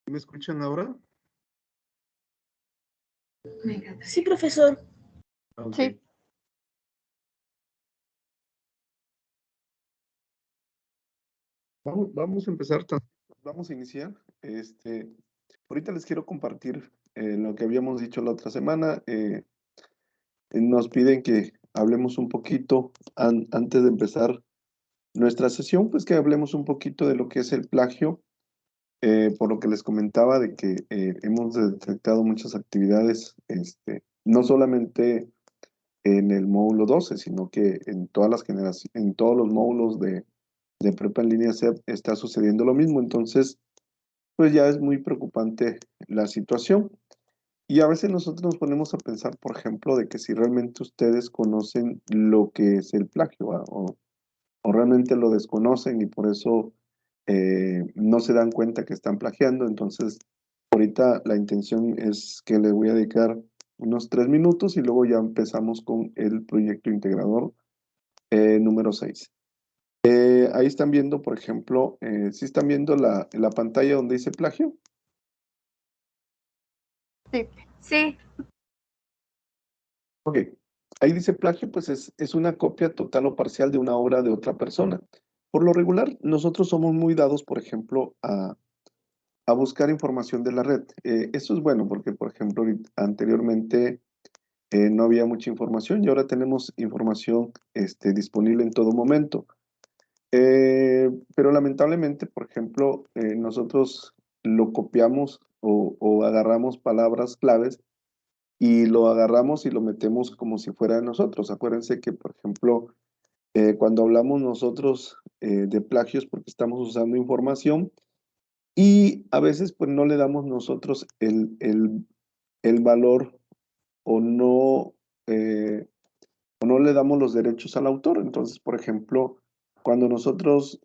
¿Me escuchan ahora? Sí, profesor. Ok. Sí. Vamos a empezar, vamos a iniciar. Ahorita les quiero compartir lo que habíamos dicho la otra semana. Nos piden que hablemos un poquito antes de empezar nuestra sesión, pues que hablemos un poquito de lo que es el plagio, por lo que les comentaba de que hemos detectado muchas actividades, no solamente en el módulo 12, sino que en todas las generaciones, en todos los módulos de prepa en línea SEP está sucediendo lo mismo. Entonces, pues ya es muy preocupante la situación. Y a veces nosotros nos ponemos a pensar, por ejemplo, de que si realmente ustedes conocen lo que es el plagio, ¿va? O realmente lo desconocen y por eso no se dan cuenta que están plagiando. Entonces, ahorita la intención es que le voy a dedicar unos 3 minutos y luego ya empezamos con el proyecto integrador número 6. Ahí están viendo, por ejemplo, ¿sí están viendo la pantalla donde dice plagio? Sí. Sí. Ok. Ahí dice plagio, pues es una copia total o parcial de una obra de otra persona. Por lo regular, nosotros somos muy dados, por ejemplo, a buscar información de la red. Esto es bueno porque, por ejemplo, anteriormente no había mucha información y ahora tenemos información disponible en todo momento. Pero lamentablemente, por ejemplo, nosotros lo copiamos o agarramos palabras claves y lo agarramos y lo metemos como si fuera de nosotros. Acuérdense que, por ejemplo, cuando hablamos nosotros de plagios porque estamos usando información y a veces pues no le damos nosotros el valor o eh, no le damos los derechos al autor. Entonces, por ejemplo, cuando nosotros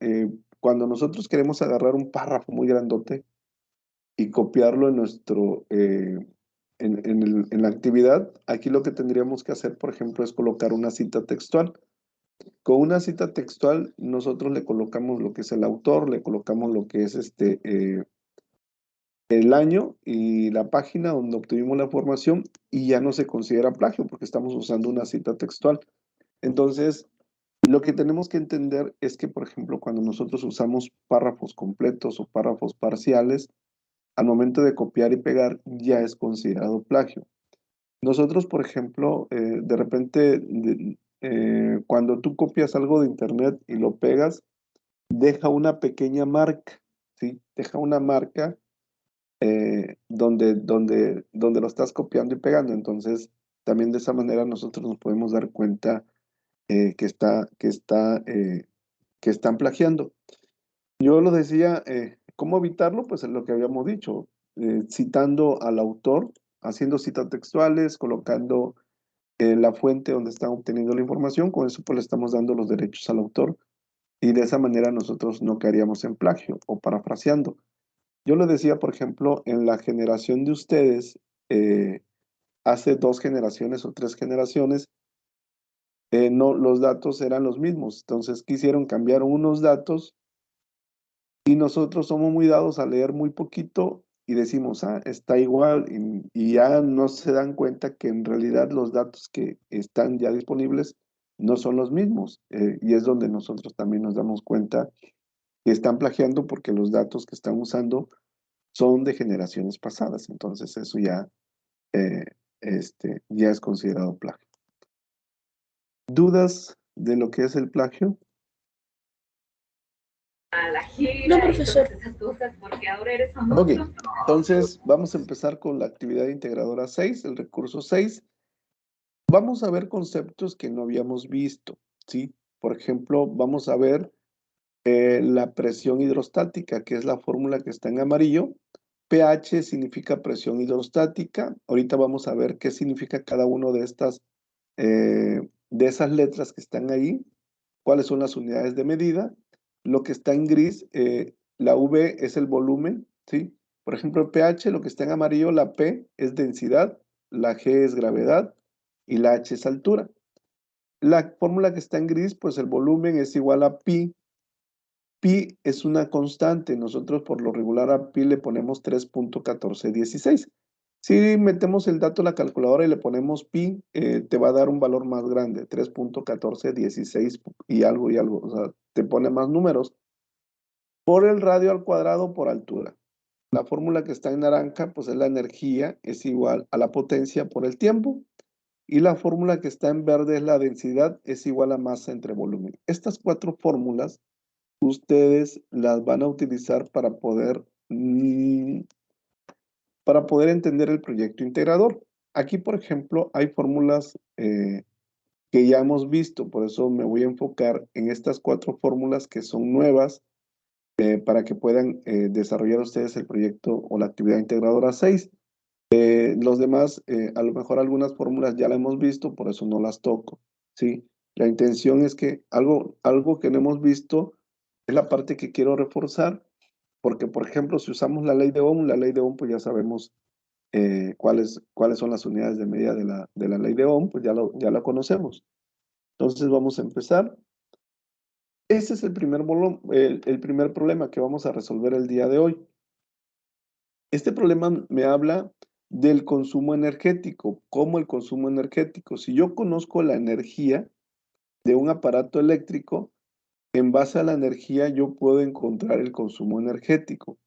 queremos agarrar un párrafo muy grandote y copiarlo en en la actividad, aquí lo que tendríamos que hacer, por ejemplo, es colocar una cita textual. Con una cita textual, nosotros le colocamos lo que es el autor, le colocamos lo que es el año y la página donde obtuvimos la información y ya no se considera plagio porque estamos usando una cita textual. Entonces, lo que tenemos que entender es que, por ejemplo, cuando nosotros usamos párrafos completos o párrafos parciales, al momento de copiar y pegar ya es considerado plagio. Nosotros, por ejemplo, de repente, cuando tú copias algo de internet y lo pegas, deja una pequeña marca, ¿sí? Deja una marca donde lo estás copiando y pegando. Entonces, también de esa manera nosotros nos podemos dar cuenta que están plagiando. Yo lo decía, ¿cómo evitarlo? Pues es lo que habíamos dicho, citando al autor, haciendo citas textuales, colocando la fuente donde están obteniendo la información, con eso pues le estamos dando los derechos al autor y de esa manera nosotros no caeríamos en plagio o parafraseando. Yo le decía, por ejemplo, en la generación de ustedes, hace 2 generaciones o 3 generaciones, no, los datos eran los mismos, entonces quisieron cambiar unos datos y nosotros somos muy dados a leer muy poquito y decimos, ah, está igual, y ya no se dan cuenta que en realidad los datos que están ya disponibles no son los mismos. Y es donde nosotros también nos damos cuenta que están plagiando porque los datos que están usando son de generaciones pasadas. Entonces eso eh, ya es considerado plagio. ¿Dudas de lo que es el plagio? A la gira, no, profesor. Y esas cosas, porque ahora eres famoso. Ok, entonces vamos a empezar con la actividad integradora 6, el recurso 6. Vamos a ver conceptos que no habíamos visto, ¿sí? Por ejemplo, vamos a ver la presión hidrostática, que es la fórmula que está en amarillo. pH significa presión hidrostática. Ahorita vamos a ver qué significa cada uno de esas letras que están ahí, cuáles son las unidades de medida. Lo que está en gris, la V es el volumen, ¿sí? Por ejemplo, el pH, lo que está en amarillo, la P es densidad, la G es gravedad y la H es altura. La fórmula que está en gris, pues el volumen es igual a pi pi es una constante. Nosotros por lo regular a pi le ponemos 3.1416. Si metemos el dato a la calculadora y le ponemos pi, te va a dar un valor más grande, 3.1416 y algo. O sea, te pone más números. Por el radio al cuadrado por altura. La fórmula que está en naranja, pues es la energía, es igual a la potencia por el tiempo. Y la fórmula que está en verde es la densidad, es igual a masa entre volumen. Estas 4 fórmulas ustedes las van a utilizar para poder entender el proyecto integrador. Aquí, por ejemplo, hay fórmulas que ya hemos visto, por eso me voy a enfocar en estas 4 fórmulas que son nuevas para que puedan desarrollar ustedes el proyecto o la actividad integradora 6. Los demás, a lo mejor algunas fórmulas ya las hemos visto, por eso no las toco, ¿sí? La intención es que algo que no hemos visto es la parte que quiero reforzar, porque, por ejemplo, si usamos la ley de Ohm, pues ya sabemos cuáles son las unidades de medida de la ley de Ohm, pues ya la conocemos. Entonces vamos a empezar. Ese es el primer problema que vamos a resolver el día de hoy. Este problema me habla del consumo energético. ¿Cómo el consumo energético? Si yo conozco la energía de un aparato eléctrico, en base a la energía yo puedo encontrar el consumo energético.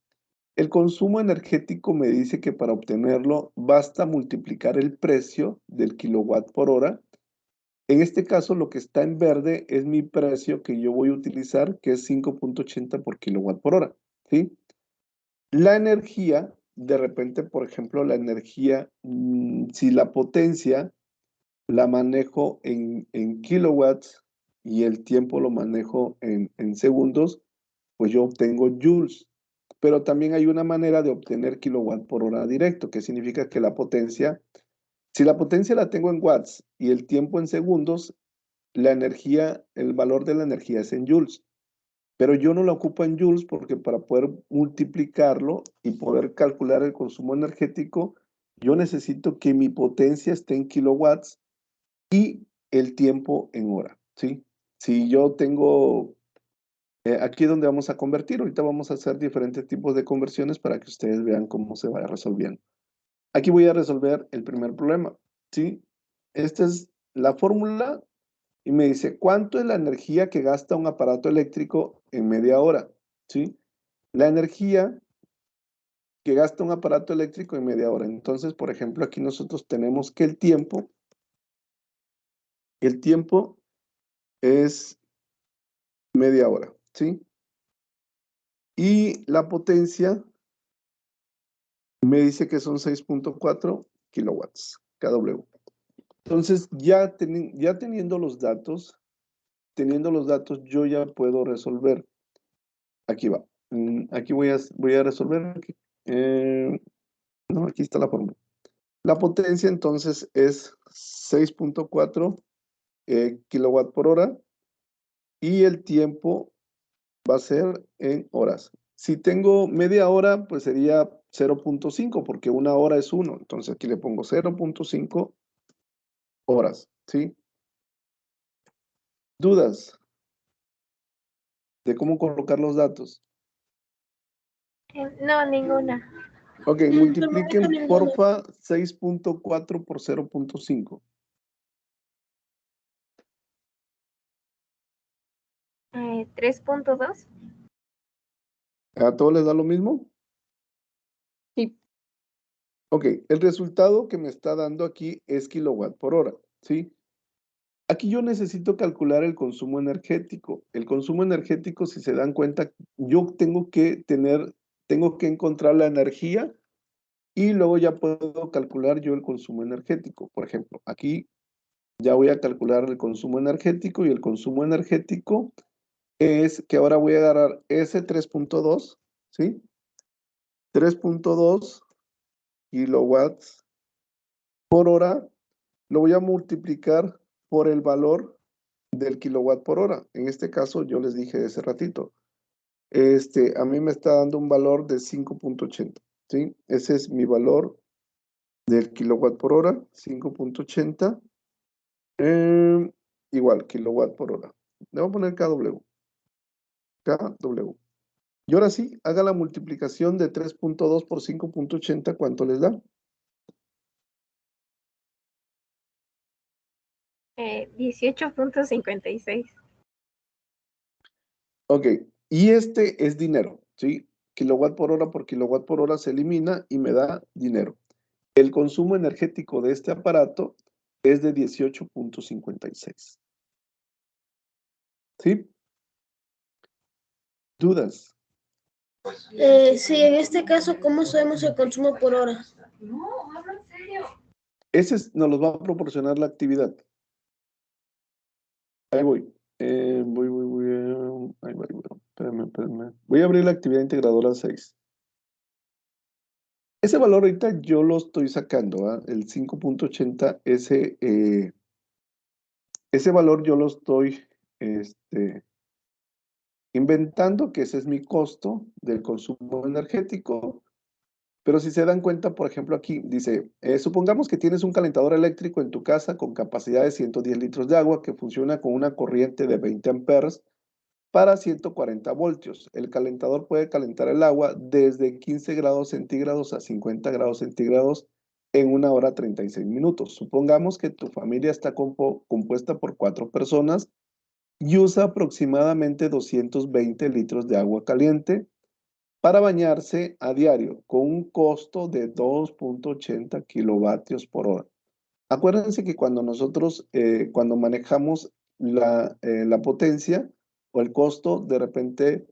El consumo energético me dice que para obtenerlo basta multiplicar el precio del kilowatt por hora. En este caso lo que está en verde es mi precio que yo voy a utilizar, que es 5.80 por kilowatt por hora, ¿sí? La energía, de repente, por ejemplo, la energía, si la potencia la manejo en kilowatts y el tiempo lo manejo en segundos, pues yo obtengo joules. Pero también hay una manera de obtener kilowatt por hora directo, que significa que la potencia, si la potencia la tengo en watts y el tiempo en segundos, la energía, el valor de la energía es en joules. Pero yo no la ocupo en joules porque para poder multiplicarlo y poder calcular el consumo energético, yo necesito que mi potencia esté en kilowatts y el tiempo en hora, ¿sí? Si yo tengo, aquí es donde vamos a convertir, ahorita vamos a hacer diferentes tipos de conversiones para que ustedes vean cómo se va resolviendo. Aquí voy a resolver el primer problema, ¿sí? Esta es la fórmula y me dice, ¿cuánto es la energía que gasta un aparato eléctrico en media hora? ¿Sí? La energía que gasta un aparato eléctrico en media hora. Entonces, por ejemplo, aquí nosotros tenemos que el tiempo es media hora, ¿sí? Y la potencia me dice que son 6.4 kilowatts kW. Entonces, ya teniendo los datos, yo ya puedo resolver. Aquí va. Aquí voy a resolver. No, aquí está la fórmula. La potencia entonces es 6.4 kilowatt por hora y el tiempo va a ser en horas. Si tengo media hora, pues sería 0.5 porque una hora es 1. Entonces aquí le pongo 0.5 horas, ¿sí? ¿Dudas de cómo colocar los datos? No, ninguna. Ok, multipliquen porfa 6.4 por 0.5. 3.2. ¿A todos les da lo mismo? Sí. Ok, el resultado que me está dando aquí es kilowatt por hora, ¿sí? Aquí yo necesito calcular el consumo energético. El consumo energético, si se dan cuenta, yo tengo que encontrar la energía y luego ya puedo calcular yo el consumo energético. Por ejemplo, aquí ya voy a calcular el consumo energético y el consumo energético es que ahora voy a agarrar ese 3.2, ¿sí? 3.2 kilowatts por hora, lo voy a multiplicar por el valor del kilowatt por hora. En este caso, yo les dije hace ratito, a mí me está dando un valor de 5.80, ¿sí? Ese es mi valor del kilowatt por hora, 5.80, igual, kilowatt por hora. Le voy a poner KW. kW. Y ahora sí, haga la multiplicación de 3.2 por 5.80, ¿cuánto les da? 18.56. Ok, y este es dinero, ¿sí? Kilowatt por hora se elimina y me da dinero. El consumo energético de este aparato es de 18.56. ¿Sí? ¿Dudas? Sí, en este caso, ¿cómo sabemos el consumo por hora? Ese nos los va a proporcionar la actividad. Ahí voy. Ahí voy. Espérame. Voy a abrir la actividad integradora 6. Ese valor ahorita yo lo estoy sacando, ¿ah? El 5.80, ese valor yo lo estoy inventando, que ese es mi costo del consumo energético. Pero si se dan cuenta, por ejemplo, aquí dice, supongamos que tienes un calentador eléctrico en tu casa con capacidad de 110 litros de agua que funciona con una corriente de 20 amperes para 140 voltios. El calentador puede calentar el agua desde 15 grados centígrados a 50 grados centígrados en 1 hora 36 minutos. Supongamos que tu familia está compuesta por 4 personas y usa aproximadamente 220 litros de agua caliente para bañarse a diario con un costo de 2.80 kilovatios por hora. Acuérdense que cuando nosotros, cuando manejamos la potencia o el costo, de repente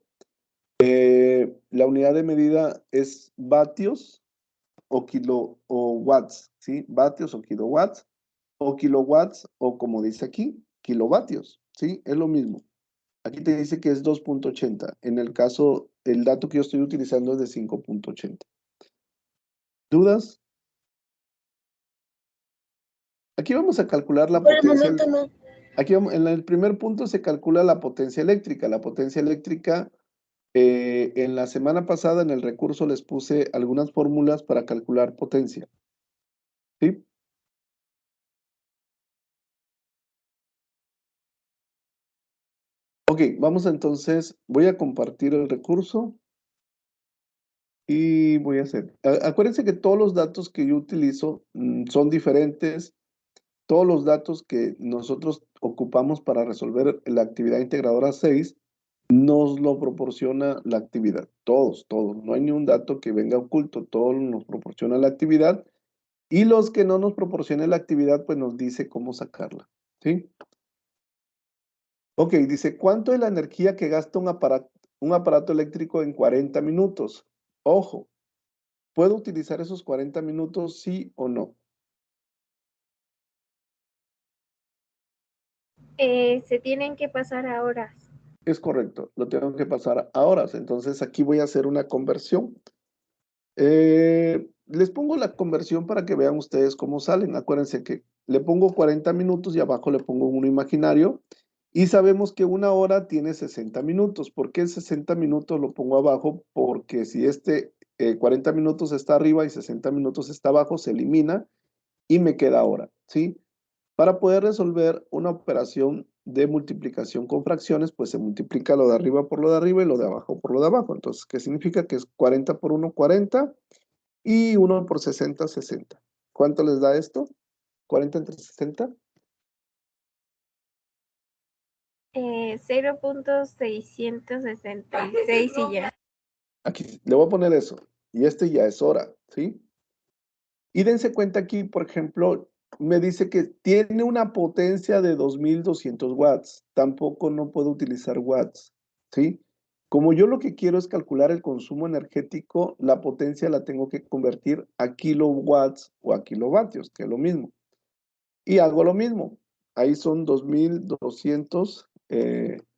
la unidad de medida es vatios o watts, ¿sí? Vatios o kilowatts o como dice aquí, kilovatios, ¿sí? Es lo mismo. Aquí te dice que es 2.80. En el caso, el dato que yo estoy utilizando es de 5.80. ¿Dudas? Aquí vamos a calcular la Por el potencia. momento no. Aquí en el primer punto se calcula la potencia eléctrica. La potencia eléctrica, en la semana pasada en el recurso les puse algunas fórmulas para calcular potencia. ¿Sí? Ok, vamos entonces, voy a compartir el recurso y voy a hacer. Acuérdense que todos los datos que yo utilizo son diferentes. Todos los datos que nosotros ocupamos para resolver la actividad integradora 6 nos lo proporciona la actividad. Todos. No hay ni un dato que venga oculto, todo nos proporciona la actividad y los que no nos proporcione la actividad, pues nos dice cómo sacarla. ¿Sí? Ok, dice, ¿cuánto es la energía que gasta un aparato eléctrico en 40 minutos? Ojo, ¿puedo utilizar esos 40 minutos sí o no? Se tienen que pasar a horas. Es correcto, lo tengo que pasar a horas. Entonces aquí voy a hacer una conversión. Les pongo la conversión para que vean ustedes cómo salen. Acuérdense que le pongo 40 minutos y abajo le pongo uno imaginario. Y sabemos que 1 hora tiene 60 minutos. ¿Por qué 60 minutos lo pongo abajo? Porque si 40 minutos está arriba y 60 minutos está abajo, se elimina y me queda hora, ¿sí? Para poder resolver una operación de multiplicación con fracciones, pues se multiplica lo de arriba por lo de arriba y lo de abajo por lo de abajo. Entonces, ¿qué significa? Que es 40 por 1, 40 y 1 por 60, 60. ¿Cuánto les da esto? 40 entre 60. 0.666 y ya. Aquí le voy a poner eso. Y este ya es hora, ¿sí? Y dense cuenta aquí, por ejemplo, me dice que tiene una potencia de 2200 watts. Tampoco no puedo utilizar watts, ¿sí? Como yo lo que quiero es calcular el consumo energético, la potencia la tengo que convertir a kilowatts o a kilovatios, que es lo mismo. Y hago lo mismo. Ahí son 2200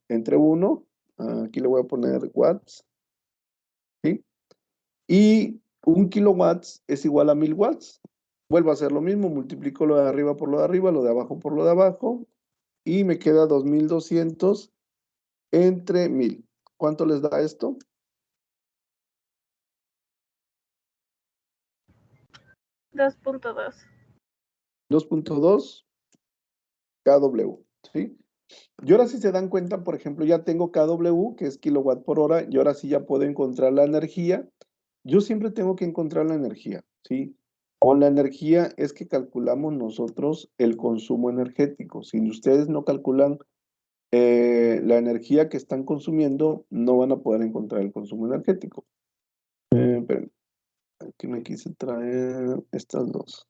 entre 1. Aquí le voy a poner watts, ¿sí? Y 1 kilowatts es igual a 1000 watts. Vuelvo a hacer lo mismo, multiplico lo de arriba por lo de arriba, lo de abajo por lo de abajo, y me queda 2200 entre 1000. ¿Cuánto les da esto? 2.2. 2.2 kW, ¿sí? Y ahora si se dan cuenta, por ejemplo, ya tengo kW, que es kilowatt por hora, y ahora sí ya puedo encontrar la energía. Yo siempre tengo que encontrar la energía, ¿sí? Con la energía es que calculamos nosotros el consumo energético. Si ustedes no calculan la energía que están consumiendo, no van a poder encontrar el consumo energético. Esperen, aquí me quise traer estas dos.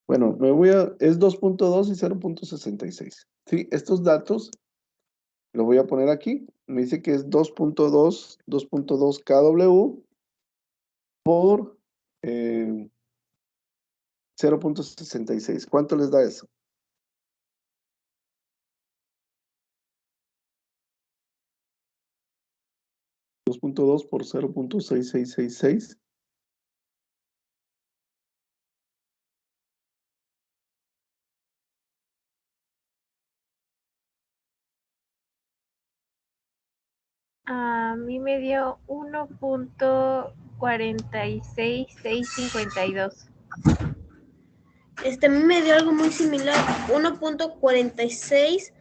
Bueno, es 2.2 y 0.66. Sí, estos datos los voy a poner aquí. Me dice que es 2.2 kW por 0.66. ¿Cuánto les da eso? 2.2 por 0.6666. A mí me dio 1.46652. A mí me dio algo muy similar, 1.46,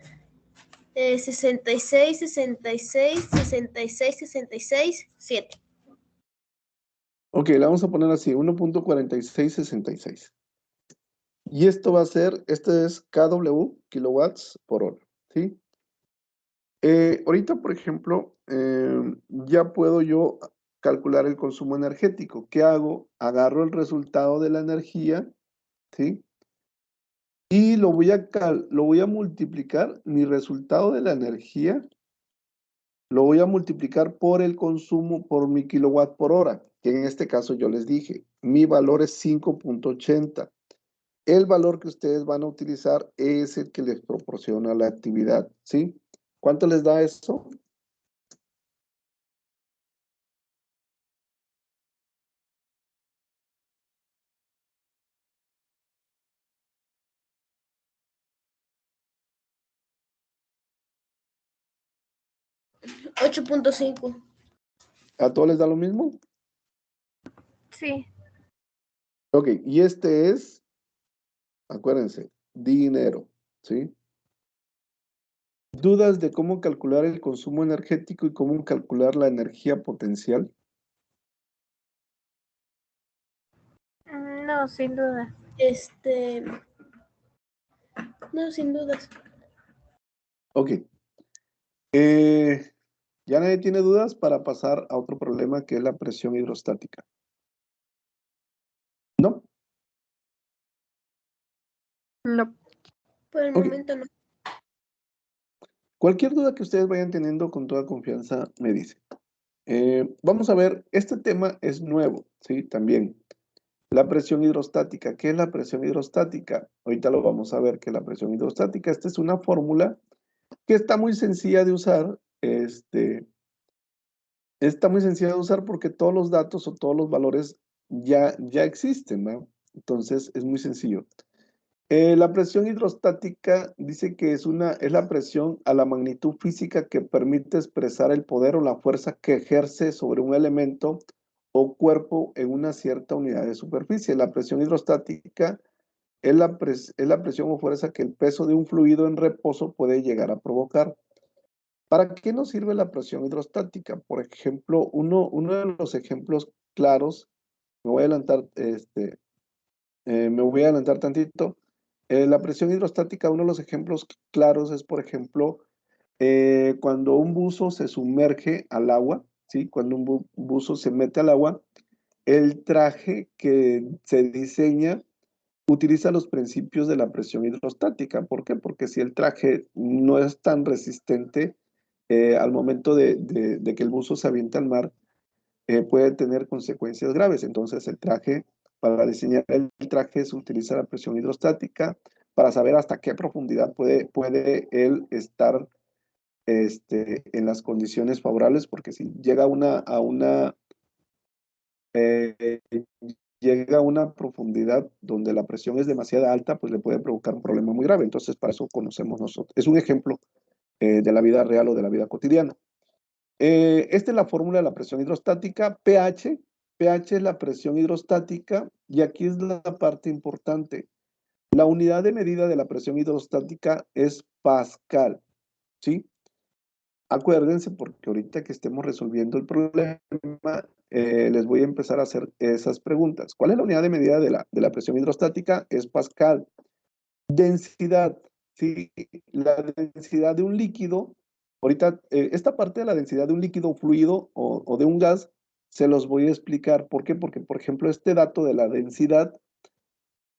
66, 66, 66, 66, 7. Ok, la vamos a poner así, 1.4666. Y esto va a ser, este es kW, kilowatts por hora, ¿sí? Ahorita, por ejemplo, ya puedo yo calcular el consumo energético. ¿Qué hago? Agarro el resultado de la energía, ¿sí? Y lo voy a multiplicar, mi resultado de la energía, lo voy a multiplicar por el consumo, por mi kilowatt por hora, que en este caso yo les dije, mi valor es 5.80. El valor que ustedes van a utilizar es el que les proporciona la actividad, ¿sí? ¿Cuánto les da eso? 8.5. ¿A todos les da lo mismo? Sí. Ok, y este es, acuérdense, dinero, ¿sí? ¿Dudas de cómo calcular el consumo energético y cómo calcular la energía potencial? No, sin duda. No, sin dudas. Ok. ¿Ya nadie tiene dudas para pasar a otro problema que es la presión hidrostática? ¿No? No. Por el Ok. momento no. Cualquier duda que ustedes vayan teniendo con toda confianza me dice. Vamos a ver, este tema es nuevo, ¿sí? También. La presión hidrostática. ¿Qué es la presión hidrostática? Ahorita lo vamos a ver, que la presión hidrostática, esta es una fórmula que está muy sencilla de usar. Está muy sencilla de usar porque todos los datos o todos los valores ya existen, ¿no? Entonces es muy sencillo. La presión hidrostática dice que es la presión a la magnitud física que permite expresar el poder o la fuerza que ejerce sobre un elemento o cuerpo en una cierta unidad de superficie. La presión hidrostática es la presión o fuerza que el peso de un fluido en reposo puede llegar a provocar. ¿Para qué nos sirve la presión hidrostática? Por ejemplo, uno de los ejemplos claros, me voy a adelantar, me voy a adelantar tantito. La presión hidrostática, uno de los ejemplos claros es, por ejemplo, cuando un buzo se sumerge al agua, ¿sí? Cuando un buzo se mete al agua, el traje que se diseña utiliza los principios de la presión hidrostática. ¿Por qué? Porque si el traje no es tan resistente al momento de que el buzo se avienta al mar, puede tener consecuencias graves. Entonces, para diseñar el traje se utiliza la presión hidrostática para saber hasta qué profundidad puede él estar en las condiciones favorables, porque si llega eh, llega a una profundidad donde la presión es demasiado alta, pues le puede provocar un problema muy grave. Entonces, para eso conocemos nosotros. Es un ejemplo de la vida real o de la vida cotidiana. Esta es la fórmula de la presión hidrostática, pH es la presión hidrostática, y aquí es la parte importante. La unidad de medida de la presión hidrostática es Pascal, ¿sí? Acuérdense, porque ahorita que estemos resolviendo el problema, les voy a empezar a hacer esas preguntas. ¿Cuál es la unidad de medida de la presión hidrostática? Es Pascal. Densidad, ¿sí? La densidad de un líquido, ahorita, esta parte de la densidad de un líquido fluido o de un gas, se los voy a explicar. ¿Por qué? Porque, por ejemplo, este dato de la densidad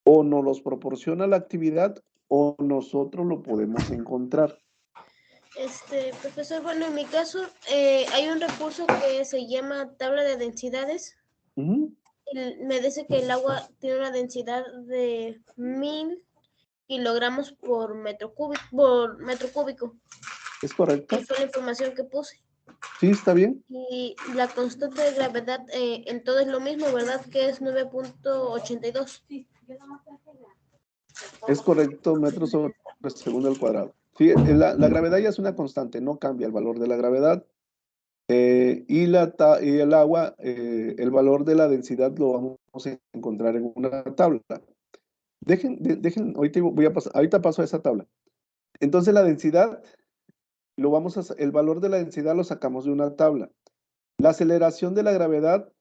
o nos los proporciona la actividad o nosotros lo podemos encontrar. Profesor, bueno, en mi caso hay un recurso que se llama tabla de densidades. Me dice que el agua tiene una densidad de 1000 kilogramos por metro cúbico. ¿Es correcto? Y fue la información que puse. Sí, está bien. Y la constante de gravedad en todo es lo mismo, ¿verdad? Que es 9.82. Es correcto, metros sobre segundo al cuadrado. Sí, la gravedad ya es una constante, no cambia el valor de la gravedad. Y el agua, el valor de la densidad lo vamos a encontrar en una tabla. Ahorita paso a esa tabla. Entonces la densidad, el valor de la densidad lo sacamos de una tabla. La aceleración de la gravedad,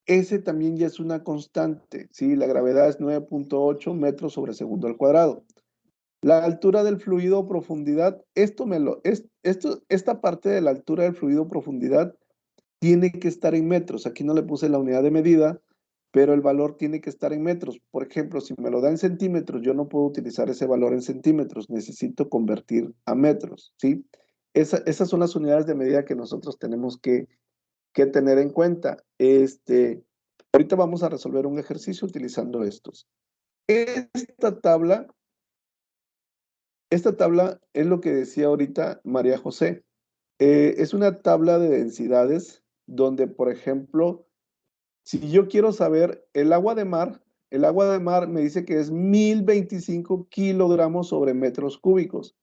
ese también ya es una constante, ¿sí? La gravedad es 9.8 metros sobre segundo al cuadrado. La altura del fluido o profundidad, esta parte de la altura del fluido o profundidad tiene que estar en metros. Aquí no le puse la unidad de medida, pero el valor tiene que estar en metros. Por ejemplo, si me lo da en centímetros, yo no puedo utilizar ese valor en centímetros, necesito convertir a metros, ¿sí? Esas son las unidades de medida que nosotros tenemos que tener en cuenta. Ahorita vamos a resolver un ejercicio utilizando estos. Esta tabla es lo que decía ahorita María José. Es una tabla de densidades donde, por ejemplo, si yo quiero saber el agua de mar me dice que es 1025 kilogramos sobre metros cúbicos.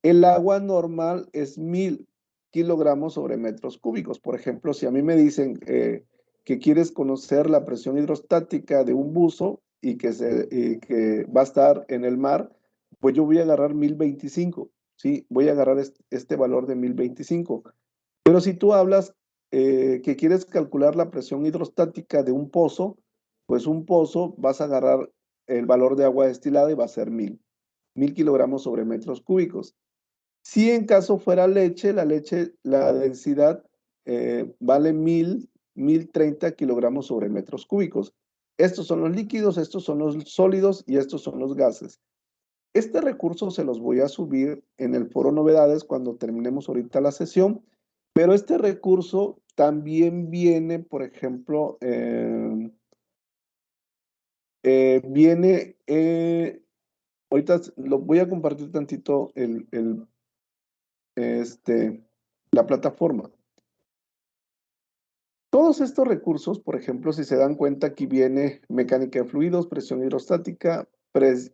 El agua normal es 1000 kilogramos sobre metros cúbicos. Por ejemplo, si a mí me dicen que quieres conocer la presión hidrostática de un buzo y que va a estar en el mar, pues yo voy a agarrar 1025, ¿sí? Voy a agarrar este valor de 1025. Pero si tú hablas que quieres calcular la presión hidrostática de un pozo, pues un pozo vas a agarrar el valor de agua destilada y va a ser 1000 kilogramos sobre metros cúbicos. Si en caso fuera leche, la densidad vale 1030 kilogramos sobre metros cúbicos. Estos son los líquidos, estos son los sólidos y estos son los gases. Este recurso se los voy a subir en el foro novedades cuando terminemos ahorita la sesión, pero este recurso también viene, por ejemplo, ahorita lo voy a compartir tantito la plataforma. Todos estos recursos, por ejemplo, si se dan cuenta, aquí viene mecánica de fluidos, presión hidrostática,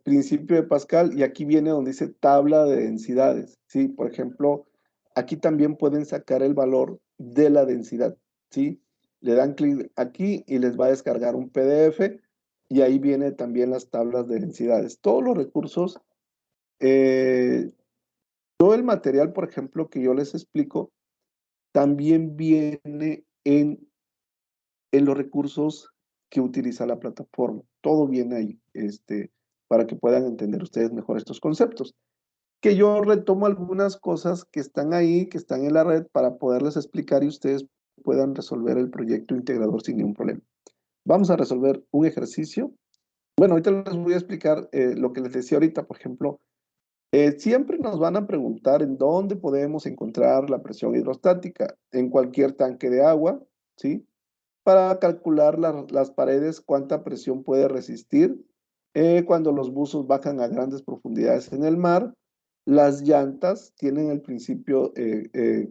principio de Pascal, y aquí viene donde dice tabla de densidades, ¿sí? Por ejemplo, aquí también pueden sacar el valor de la densidad, ¿sí? Le dan clic aquí y les va a descargar un PDF, y ahí viene también las tablas de densidades. Todos los recursos, todo el material, por ejemplo, que yo les explico, también viene en los recursos que utiliza la plataforma. Todo viene ahí, para que puedan entender ustedes mejor estos conceptos. Que yo retomo algunas cosas que están ahí, que están en la red, para poderles explicar y ustedes puedan resolver el proyecto integrador sin ningún problema. Vamos a resolver un ejercicio. Bueno, ahorita les voy a explicar lo que les decía ahorita, por ejemplo. Siempre nos van a preguntar en dónde podemos encontrar la presión hidrostática. En cualquier tanque de agua, ¿sí? Para calcular las paredes, cuánta presión puede resistir. Cuando los buzos bajan a grandes profundidades en el mar, las llantas tienen el principio,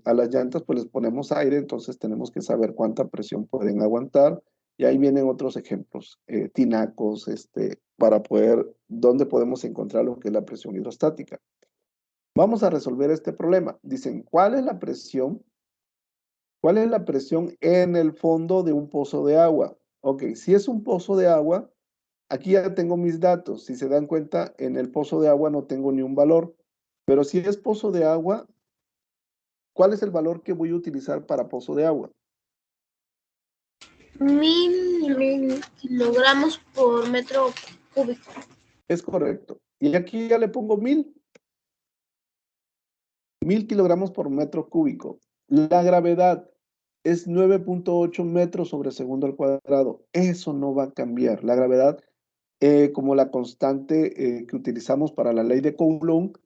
a las llantas pues les ponemos aire, entonces tenemos que saber cuánta presión pueden aguantar. Y ahí vienen otros ejemplos, tinacos, para poder, dónde podemos encontrar lo que es la presión hidrostática. Vamos a resolver este problema. Dicen, ¿cuál es la presión? ¿Cuál es la presión en el fondo de un pozo de agua? Ok, si es un pozo de agua, aquí ya tengo mis datos. Si se dan cuenta, en el pozo de agua no tengo ni un valor. Pero si es pozo de agua, ¿cuál es el valor que voy a utilizar para pozo de agua? 1000 kilogramos por metro cúbico. Es correcto. Y aquí ya le pongo 1000. 1000 kilogramos por metro cúbico. La gravedad es 9.8 metros sobre segundo al cuadrado. Eso no va a cambiar. La gravedad, como la constante que utilizamos para la ley de Coulomb,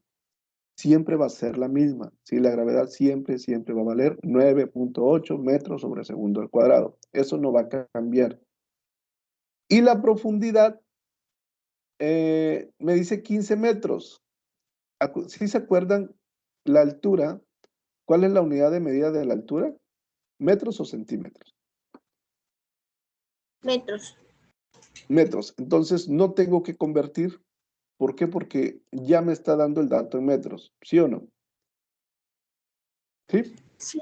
siempre va a ser la misma. ¿Sí? La gravedad siempre va a valer 9.8 metros sobre segundo al cuadrado. Eso no va a cambiar. Y la profundidad me dice 15 metros. ¿Sí se acuerdan la altura? ¿Cuál es la unidad de medida de la altura? ¿Metros o centímetros? Metros. Metros. Entonces no tengo que convertir. ¿Por qué? Porque ya me está dando el dato en metros. ¿Sí o no? ¿Sí? Sí.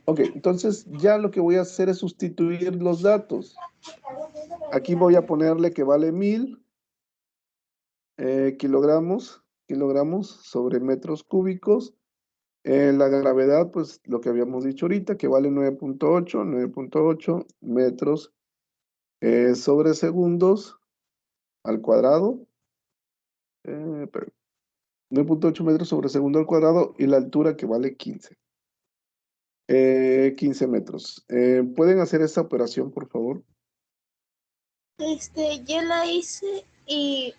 Ok, entonces ya lo que voy a hacer es sustituir los datos. Aquí voy a ponerle que vale 1000 kilogramos sobre metros cúbicos. La gravedad, pues lo que habíamos dicho ahorita, que vale 9.8 metros sobre segundos al cuadrado. 9.8 metros sobre segundo al cuadrado y la altura que vale 15. 15 metros. ¿Pueden hacer esta operación, por favor? Ya la hice y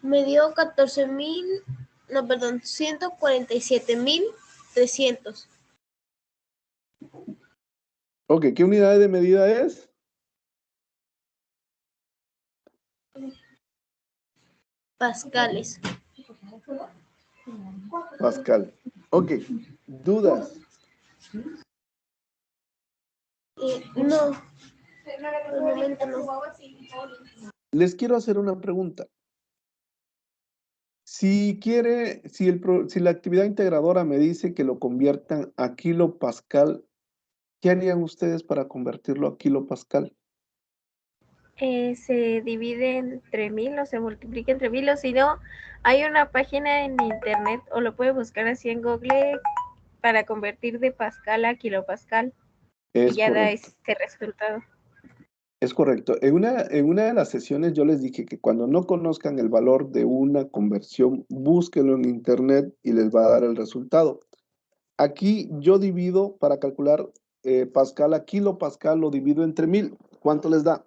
me dio 147.300. Ok, ¿qué unidad de medida es? Pascales. Pascal. Ok, ¿dudas? No, por el momento no. Les quiero hacer una pregunta. Si la actividad integradora me dice que lo conviertan a kilopascal, ¿qué harían ustedes para convertirlo a kilopascal? Se divide entre 1000 o se multiplica entre 1000, o si no, hay una página en internet o lo puede buscar así en Google para convertir de pascal a kilopascal y Es ya da correcto. ese resultado. Es correcto. En una de las sesiones yo les dije que cuando no conozcan el valor de una conversión, búsquenlo en internet y les va a dar el resultado. Aquí yo divido para calcular pascal a kilopascal, lo divido entre 1000. ¿Cuánto les da?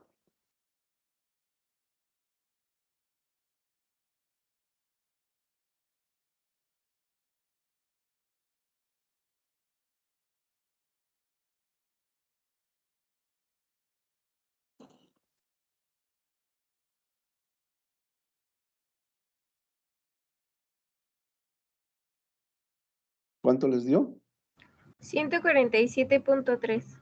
¿Cuánto les dio? 147.3.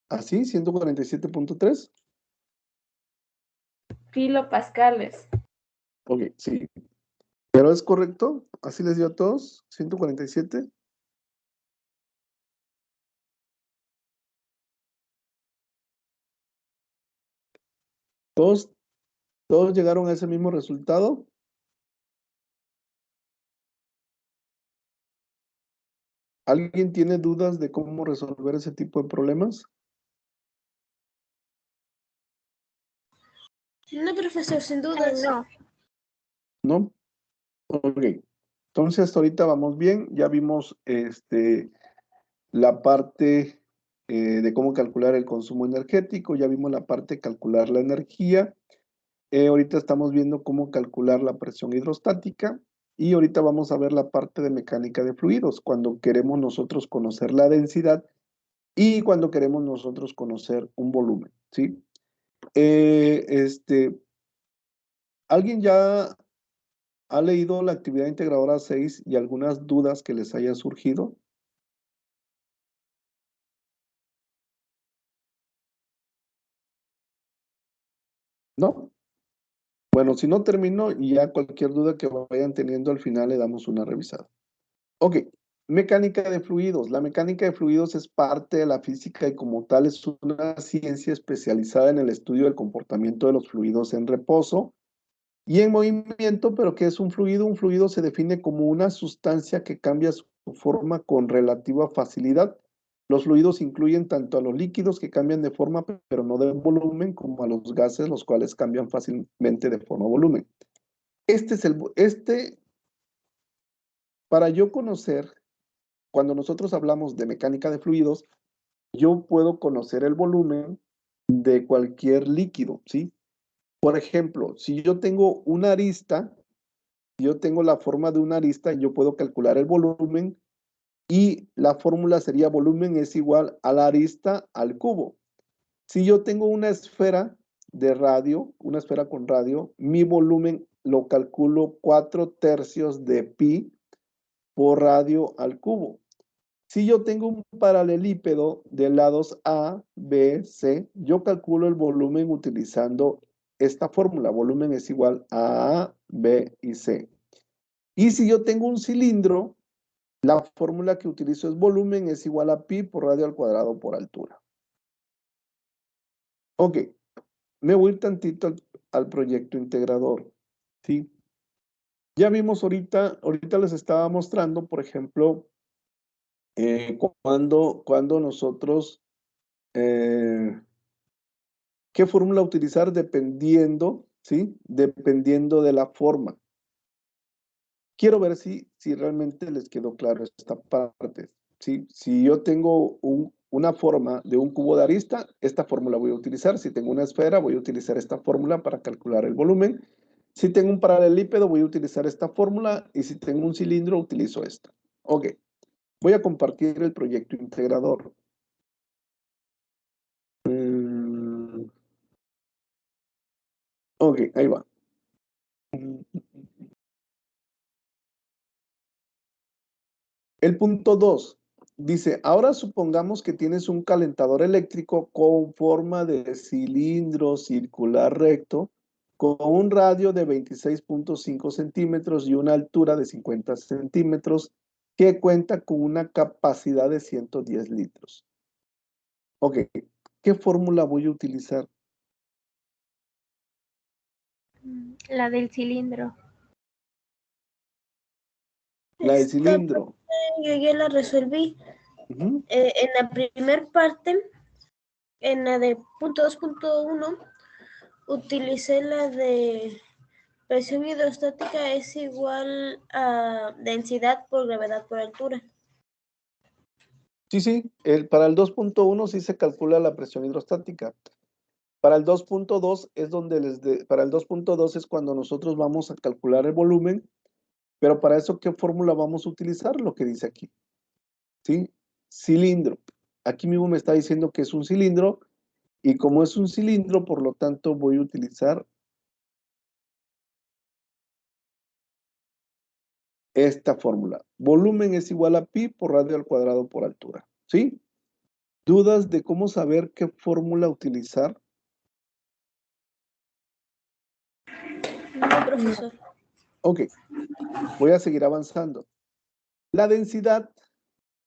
¿Así? ¿147.3? Kilopascales. Ok, sí. ¿Pero es correcto? ¿Así les dio a todos? ¿147? ¿Todos, todos llegaron a ese mismo resultado? ¿Alguien tiene dudas de cómo resolver ese tipo de problemas? No, profesor, sin dudas. No. ¿No? Ok. Entonces, hasta ahorita vamos bien. Ya vimos la parte de cómo calcular el consumo energético. Ya vimos la parte de calcular la energía. Ahorita estamos viendo cómo calcular la presión hidrostática. Y ahorita vamos a ver la parte de mecánica de fluidos, cuando queremos nosotros conocer la densidad y cuando queremos nosotros conocer un volumen, ¿sí? ¿Alguien ya ha leído la actividad integradora 6 y algunas dudas que les haya surgido? ¿No? Bueno, si no termino y ya cualquier duda que vayan teniendo al final le damos una revisada. Ok, Mecánica de fluidos. La mecánica de fluidos es parte de la física y como tal es una ciencia especializada en el estudio del comportamiento de los fluidos en reposo y en movimiento, pero ¿qué es un fluido? Un fluido se define como una sustancia que cambia su forma con relativa facilidad. Los fluidos incluyen tanto a los líquidos que cambian de forma, pero no de volumen, como a los gases, los cuales cambian fácilmente de forma o volumen. Para yo conocer, cuando nosotros hablamos de mecánica de fluidos, yo puedo conocer el volumen de cualquier líquido, ¿sí? Por ejemplo, si yo tengo una arista, yo tengo la forma de una arista, yo puedo calcular el volumen y la fórmula sería volumen es igual a la arista al cubo. Si yo tengo una esfera de radio, una esfera con radio, mi volumen lo calculo 4/3 de pi por radio al cubo. Si yo tengo un paralelípedo de lados A, B, C, yo calculo el volumen utilizando esta fórmula. Volumen es igual a B y C. Y si yo tengo un cilindro, la fórmula que utilizo es volumen es igual a pi por radio al cuadrado por altura. Ok, me voy a ir tantito al proyecto integrador, ¿sí? Ya vimos ahorita les estaba mostrando, por ejemplo, cuando nosotros, ¿qué fórmula utilizar dependiendo, ¿sí? Dependiendo de la forma. Quiero ver si realmente les quedó claro esta parte, ¿sí? Si yo tengo una forma de un cubo de arista, esta fórmula voy a utilizar. Si tengo una esfera, voy a utilizar esta fórmula para calcular el volumen. Si tengo un paralelípedo, voy a utilizar esta fórmula. Y si tengo un cilindro, utilizo esta. Ok. Voy a compartir el proyecto integrador. Ok, ahí va. El punto 2 dice, ahora supongamos que tienes un calentador eléctrico con forma de cilindro circular recto, con un radio de 26.5 centímetros y una altura de 50 centímetros, que cuenta con una capacidad de 110 litros. Ok, ¿qué fórmula voy a utilizar? La del cilindro. La del cilindro. Yo ya la resolví. En la primera parte, en la de punto 2.1, utilicé la de presión hidrostática es igual a densidad por gravedad por altura. Sí, para el 2.1 sí se calcula la presión hidrostática. Para el 2.2 es para el 2.2 es cuando nosotros vamos a calcular el volumen, pero para eso, ¿qué fórmula vamos a utilizar? Lo que dice aquí, ¿sí? Cilindro. Aquí mismo me está diciendo que es un cilindro, y como es un cilindro, por lo tanto voy a utilizar esta fórmula. Volumen es igual a pi por radio al cuadrado por altura, ¿sí? ¿Dudas de cómo saber qué fórmula utilizar? No, profesor. Ok, voy a seguir avanzando. La densidad,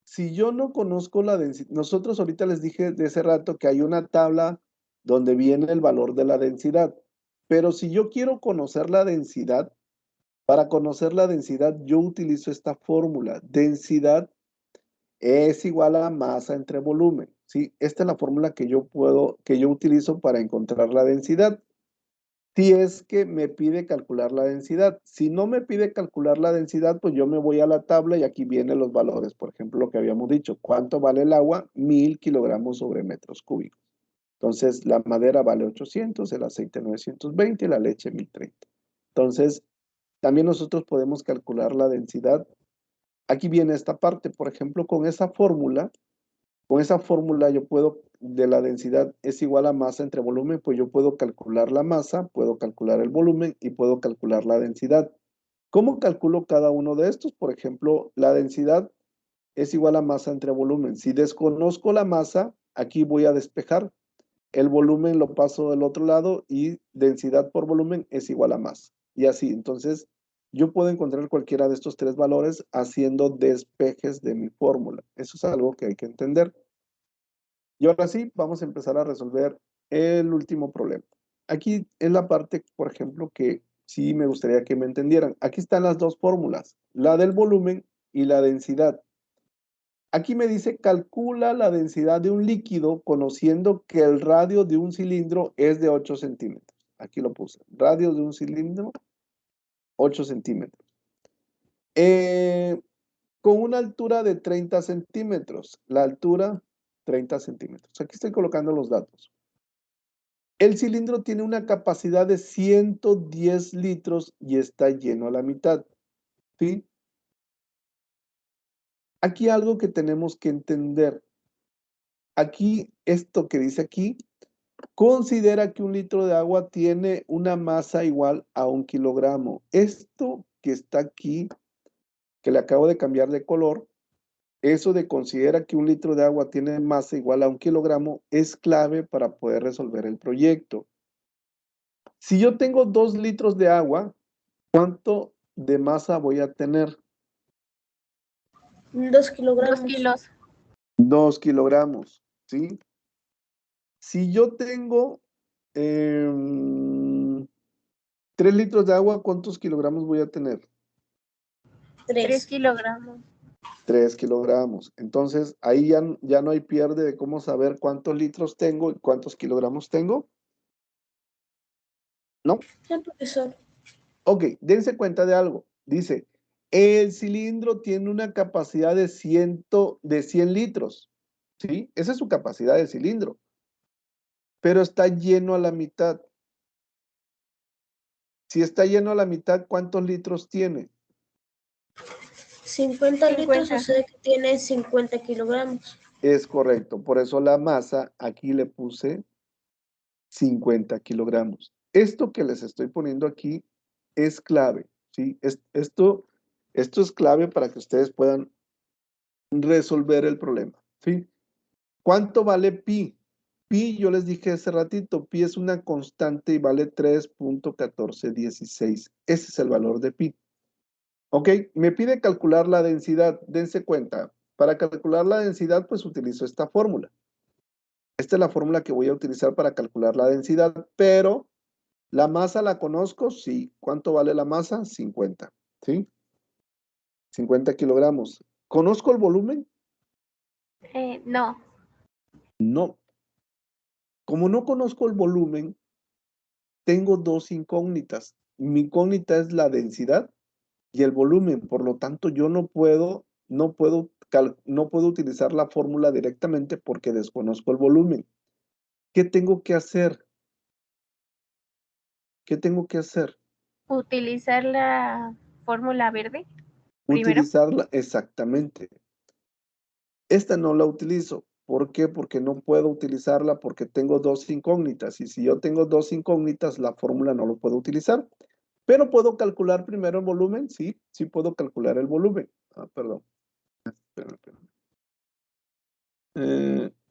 si yo no conozco la densidad, nosotros ahorita les dije de ese rato que hay una tabla donde viene el valor de la densidad, pero si yo quiero conocer la densidad, para conocer la densidad yo utilizo esta fórmula. Densidad es igual a masa entre volumen, ¿sí? Esta es la fórmula que yo utilizo para encontrar la densidad. Si es que me pide calcular la densidad. Si no me pide calcular la densidad, pues yo me voy a la tabla y aquí vienen los valores. Por ejemplo, lo que habíamos dicho, ¿cuánto vale el agua? 1000 kilogramos sobre metros cúbicos. Entonces, la madera vale 800, el aceite 920, la leche 1030. Entonces, también nosotros podemos calcular la densidad. Aquí viene esta parte, por ejemplo, con esa fórmula yo puedo, de la densidad es igual a masa entre volumen, pues yo puedo calcular la masa, puedo calcular el volumen y puedo calcular la densidad. ¿Cómo calculo cada uno de estos? Por ejemplo, la densidad es igual a masa entre volumen. Si desconozco la masa, aquí voy a despejar. El volumen lo paso del otro lado y densidad por volumen es igual a masa. Y así, entonces, yo puedo encontrar cualquiera de estos tres valores haciendo despejes de mi fórmula. Eso es algo que hay que entender. Y ahora sí, vamos a empezar a resolver el último problema. Aquí es la parte, por ejemplo, que sí me gustaría que me entendieran. Aquí están las dos fórmulas, la del volumen y la densidad. Aquí me dice, calcula la densidad de un líquido conociendo que el radio de un cilindro es de 8 centímetros. Aquí lo puse. Radio de un cilindro, 8 centímetros. Con una altura de 30 centímetros. La altura, 30 centímetros. Aquí estoy colocando los datos. El cilindro tiene una capacidad de 110 litros y está lleno a la mitad. ¿Sí? Aquí algo que tenemos que entender. Aquí, esto que dice aquí, considera que un litro de agua tiene una masa igual a 1 kilogramo. Esto que está aquí, que le acabo de cambiar de color, eso de considera que un litro de agua tiene masa igual a 1 kilogramo, es clave para poder resolver el proyecto. Si yo tengo 2 litros de agua, ¿cuánto de masa voy a tener? 2 kilogramos. 2 kilos. 2 kilogramos, ¿sí? Si yo tengo 3 litros de agua, ¿cuántos kilogramos voy a tener? 3 kilogramos. 3 kilogramos. Entonces, ahí ya no hay pierde de cómo saber cuántos litros tengo y cuántos kilogramos tengo. ¿No? Sí, profesor. Ok, dense cuenta de algo. Dice, el cilindro tiene una capacidad de 100 litros. ¿Sí? Esa es su capacidad de cilindro. Pero está lleno a la mitad. Si está lleno a la mitad, ¿cuántos litros tiene? 50 litros, o sea que tiene 50 kilogramos. Es correcto. Por eso la masa, aquí le puse 50 kilogramos. Esto que les estoy poniendo aquí es clave, ¿sí? Esto es clave para que ustedes puedan resolver el problema, ¿sí? ¿Cuánto vale pi? Pi, yo les dije hace ratito, pi es una constante y vale 3.1416. Ese es el valor de pi. Ok, me pide calcular la densidad. Dense cuenta, para calcular la densidad, pues utilizo esta fórmula. Esta es la fórmula que voy a utilizar para calcular la densidad, pero ¿la masa la conozco? Sí. ¿Cuánto vale la masa? 50, ¿sí? 50 kilogramos. ¿Conozco el volumen? No. No. Como no conozco el volumen, tengo dos incógnitas. Mi incógnita es la densidad y el volumen. Por lo tanto, yo no puedo utilizar la fórmula directamente porque desconozco el volumen. ¿Qué tengo que hacer? ¿Qué tengo que hacer? Utilizar la fórmula verde primero. Utilizarla, exactamente. Esta no la utilizo. ¿Por qué? Porque no puedo utilizarla porque tengo dos incógnitas. Y si yo tengo dos incógnitas, la fórmula no lo puedo utilizar. Pero ¿puedo calcular primero el volumen? Sí, sí puedo calcular el volumen. Perdón. Espérame.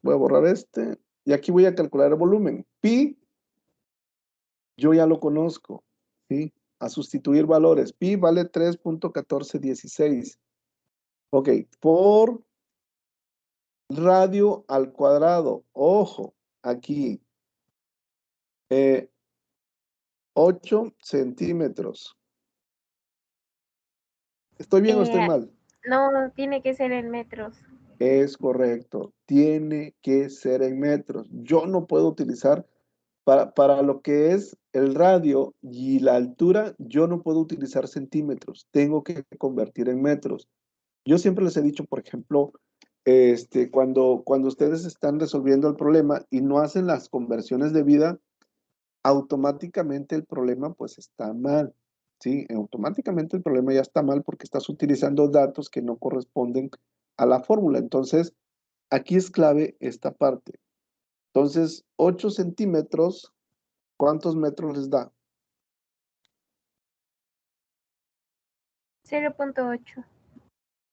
Voy a borrar este. Y aquí voy a calcular el volumen. Pi, yo ya lo conozco. ¿Sí? A sustituir valores. Pi vale 3.1416. Ok, por radio al cuadrado. Ojo, aquí. 8 centímetros. ¿Estoy bien o estoy mal? No, tiene que ser en metros. Es correcto. Tiene que ser en metros. Yo no puedo utilizar, para lo que es el radio y la altura, yo no puedo utilizar centímetros. Tengo que convertir en metros. Yo siempre les he dicho, por ejemplo, cuando ustedes están resolviendo el problema y no hacen las conversiones de vida, automáticamente el problema pues está mal, ¿sí? Automáticamente el problema ya está mal porque estás utilizando datos que no corresponden a la fórmula. Entonces, aquí es clave esta parte. Entonces, 8 centímetros, ¿cuántos metros les da? 0.8.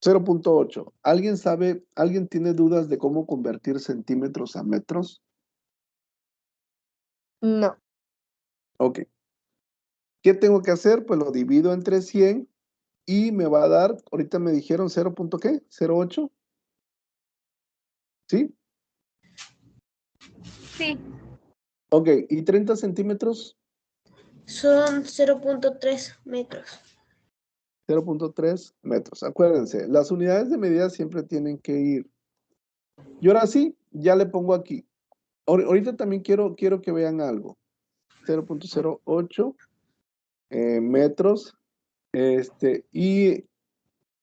0.8. ¿Alguien tiene dudas de cómo convertir centímetros a metros? No. Ok. ¿Qué tengo que hacer? Pues lo divido entre 100 y me va a dar, ahorita me dijeron 0. ¿Qué? 0.8. ¿Sí? Sí. Ok, ¿y 30 centímetros? Son 0.3 metros. 0.3 metros. Acuérdense, las unidades de medida siempre tienen que ir. Y ahora sí, ya le pongo aquí. Ahorita también quiero que vean algo. 0.08 metros. Y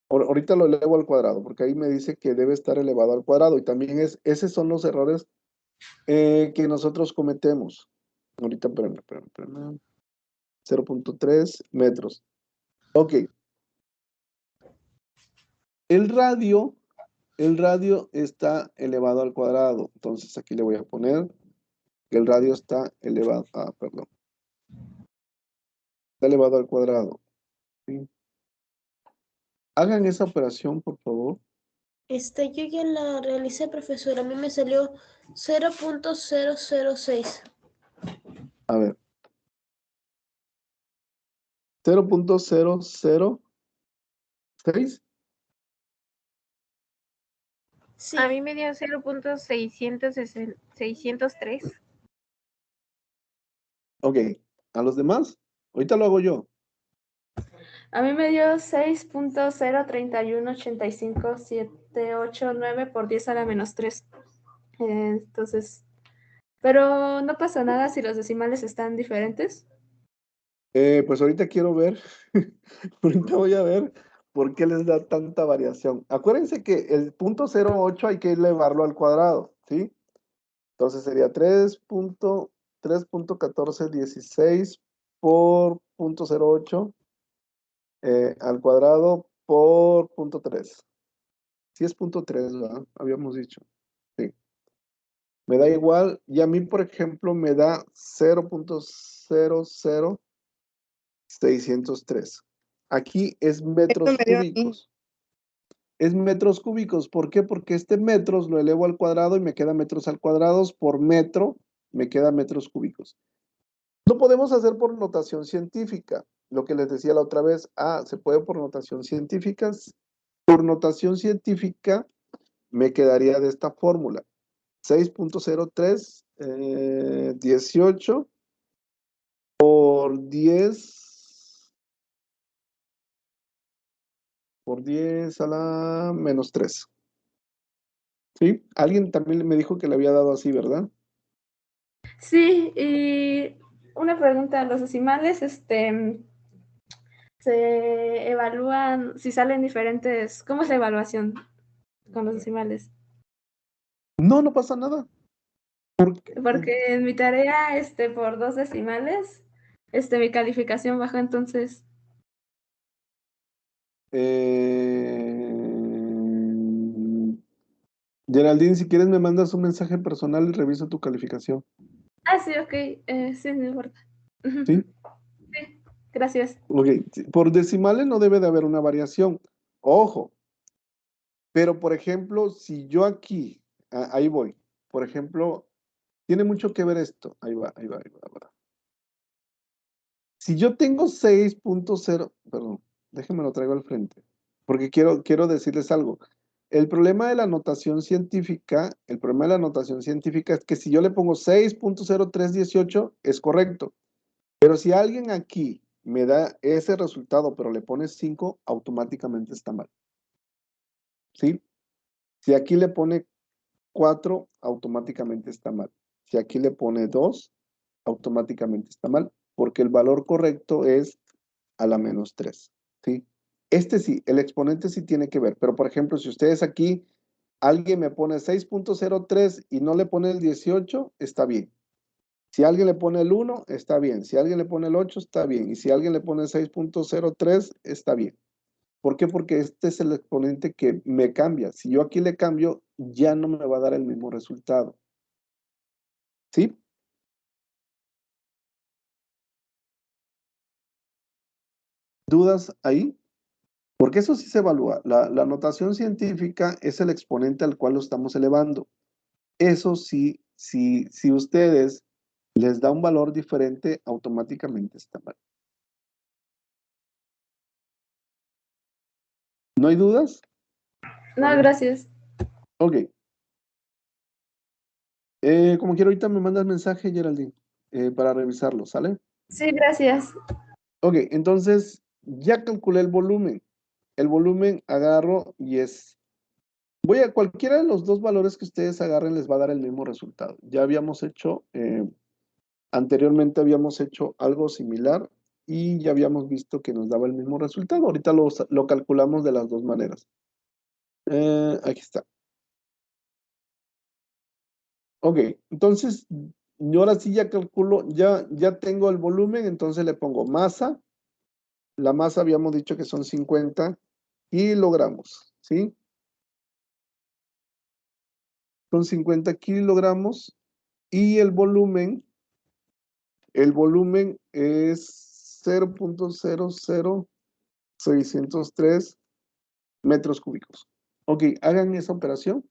ahorita lo elevo al cuadrado, porque ahí me dice que debe estar elevado al cuadrado. Y también esos son los errores que nosotros cometemos. Ahorita, espérame. 0.3 metros. Ok. El radio está elevado al cuadrado. Entonces aquí le voy a poner que el radio está elevado. Perdón. Está elevado al cuadrado. ¿Sí? Hagan esa operación, por favor. Yo ya la realicé, profesor. A mí me salió 0.006. A ver. 0.006. Sí. A mí me dio 0.603. Ok. ¿A los demás? Ahorita lo hago yo. A mí me dio 6.031.85.789 por 10 a la menos 3. Entonces, pero no pasa nada si los decimales están diferentes. Pues ahorita quiero ver. Ahorita voy a ver por qué les da tanta variación. Acuérdense que el 0.08 hay que elevarlo al cuadrado, ¿sí? Entonces sería 3.1416 por 0.08 al cuadrado por 0.3. Sí es 0.3, ¿verdad? Habíamos dicho. Sí. Me da igual. Y a mí, por ejemplo, me da 0.00603. Aquí es metros cúbicos. Es metros cúbicos. ¿Por qué? Porque este metros lo elevo al cuadrado y me queda metros al cuadrado por metro, me queda metros cúbicos. Lo podemos hacer por notación científica. Lo que les decía la otra vez, se puede por notación científica. Por notación científica me quedaría de esta fórmula. 6.03, 18 por 10 a la menos 3. ¿Sí? Alguien también me dijo que le había dado así, ¿verdad? Sí, y una pregunta, los decimales, se evalúan, si salen diferentes, ¿cómo es la evaluación con los decimales? No, no pasa nada. Porque en mi tarea, por 2 decimales, mi calificación bajó, entonces. Geraldine, si quieres me mandas un mensaje personal y reviso tu calificación. Sí, ok, sí, no importa. ¿Sí? Sí, gracias. Ok, por decimales no debe de haber una variación. Ojo. Pero, por ejemplo, si yo aquí, ahí voy. Por ejemplo, tiene mucho que ver esto. Ahí va. Si yo tengo 6.0, perdón, déjenme lo traigo al frente, porque quiero decirles algo. El problema de la notación científica es que si yo le pongo 6.0318 es correcto. Pero si alguien aquí me da ese resultado, pero le pone 5, automáticamente está mal. ¿Sí? Si aquí le pone 4, automáticamente está mal. Si aquí le pone 2, automáticamente está mal, porque el valor correcto es a la menos 3. ¿Sí? Sí, el exponente sí tiene que ver, pero por ejemplo, si ustedes aquí, alguien me pone 6.03 y no le pone el 18, está bien. Si alguien le pone el 1, está bien. Si alguien le pone el 8, está bien. Y si alguien le pone 6.03, está bien. ¿Por qué? Porque este es el exponente que me cambia. Si yo aquí le cambio, ya no me va a dar el mismo resultado. ¿Sí? ¿Dudas ahí? Porque eso sí se evalúa. La notación científica es el exponente al cual lo estamos elevando. Eso sí, si ustedes les da un valor diferente, automáticamente está mal. ¿No hay dudas? No, gracias. Ok. Como quiero, ahorita me mandas mensaje, Geraldine, para revisarlo, ¿sale? Sí, gracias. Ok, entonces ya calculé el volumen. El volumen agarro y es... Voy a cualquiera de los dos valores que ustedes agarren les va a dar el mismo resultado. Ya habíamos hecho, anteriormente habíamos hecho algo similar y ya habíamos visto que nos daba el mismo resultado. Ahorita lo calculamos de las dos maneras. Aquí está. Ok, entonces yo ahora sí ya calculo, ya tengo el volumen, entonces le pongo masa. La masa habíamos dicho que son 50 kilogramos, ¿sí? Son 50 kilogramos y el volumen es 0.00603 metros cúbicos. Ok, hagan esa operación.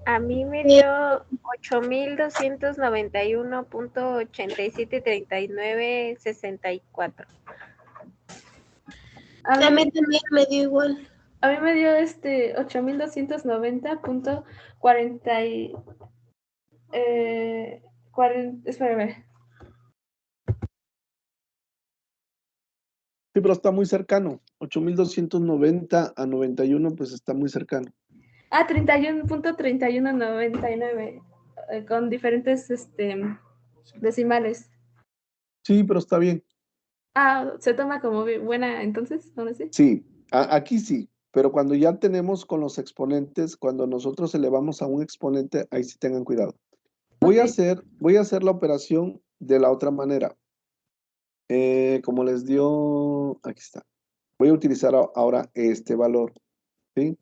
A mí me dio 8.291.873964. A mí también me dio igual. A mí me dio 8.290.40 espérame. Sí, pero está muy cercano. 8.290 a 91, pues está muy cercano. 31.3199 con diferentes decimales. Sí, pero está bien. ¿Se toma como buena entonces? ¿No sé? Sí, aquí sí, pero cuando ya tenemos con los exponentes, cuando nosotros elevamos a un exponente, ahí sí tengan cuidado. Voy a hacer la operación de la otra manera. Como les dio, aquí está. Voy a utilizar ahora este valor, ¿sí?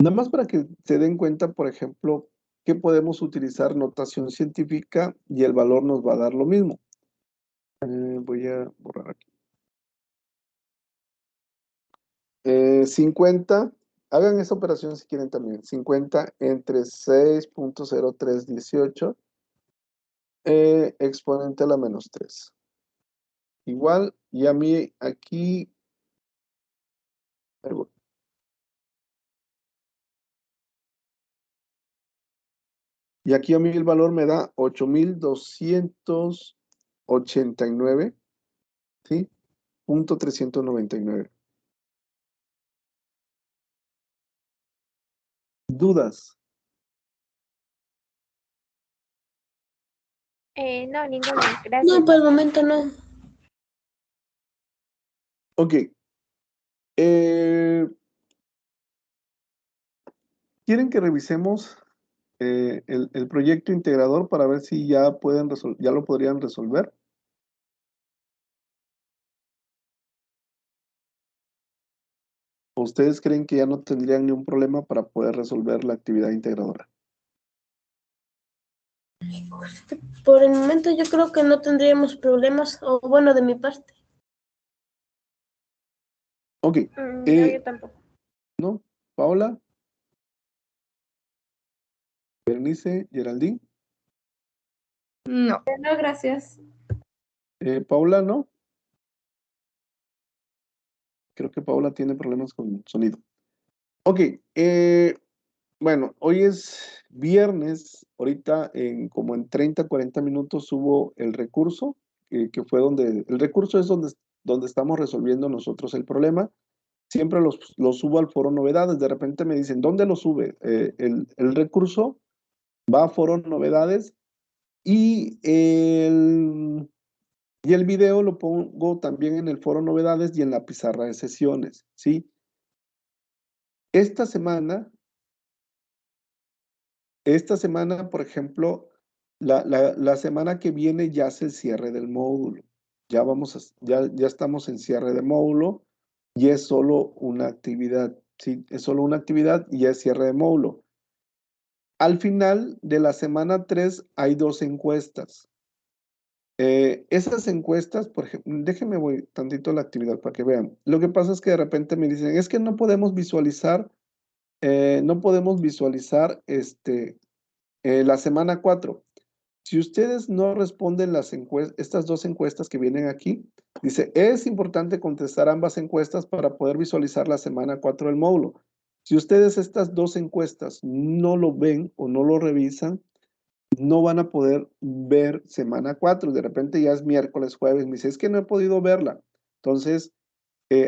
Nada más para que se den cuenta, por ejemplo, que podemos utilizar notación científica y el valor nos va a dar lo mismo. Voy a borrar aquí. 50, hagan esa operación si quieren también. 50 entre 6.0318 exponente a la menos 3. Igual, y a mí aquí... Y aquí a mí el valor me da 8.289, ¿sí? Punto 399. ¿Dudas? No, ninguna. Gracias. No, por el momento no. Ok. ¿Quieren que revisemos el proyecto integrador para ver si ya lo podrían resolver? ¿O ustedes creen que ya no tendrían ni un problema para poder resolver la actividad integradora? Por el momento yo creo que no tendríamos problemas, o bueno, de mi parte. Ok. No, yo tampoco. ¿No? ¿Paola? ¿Bernice? ¿Geraldine? No. No, gracias. ¿Paola no? Creo que Paola tiene problemas con sonido. Ok. Bueno, hoy es viernes. Ahorita como en 30, 40 minutos subo el recurso, que fue donde... El recurso es donde estamos resolviendo nosotros el problema. Siempre los subo al foro novedades. De repente me dicen, ¿dónde lo sube? El recurso va a foro novedades y el video lo pongo también en el foro novedades y en la pizarra de sesiones, ¿sí? Esta semana, por ejemplo, la semana que viene ya es el cierre del módulo. Ya estamos en cierre de módulo y es solo una actividad, ¿sí? Es solo una actividad y ya es cierre de módulo. Al final de la semana 3 hay 2 encuestas. Esas encuestas, por ejemplo, déjenme voy tantito a la actividad para que vean. Lo que pasa es que de repente me dicen, es que no podemos visualizar la semana 4. Si ustedes no responden estas dos encuestas que vienen aquí, dice, es importante contestar ambas encuestas para poder visualizar la semana 4 del módulo. Si ustedes estas dos encuestas no lo ven o no lo revisan, no van a poder ver semana 4. De repente ya es miércoles, jueves, me dice, es que no he podido verla. Entonces,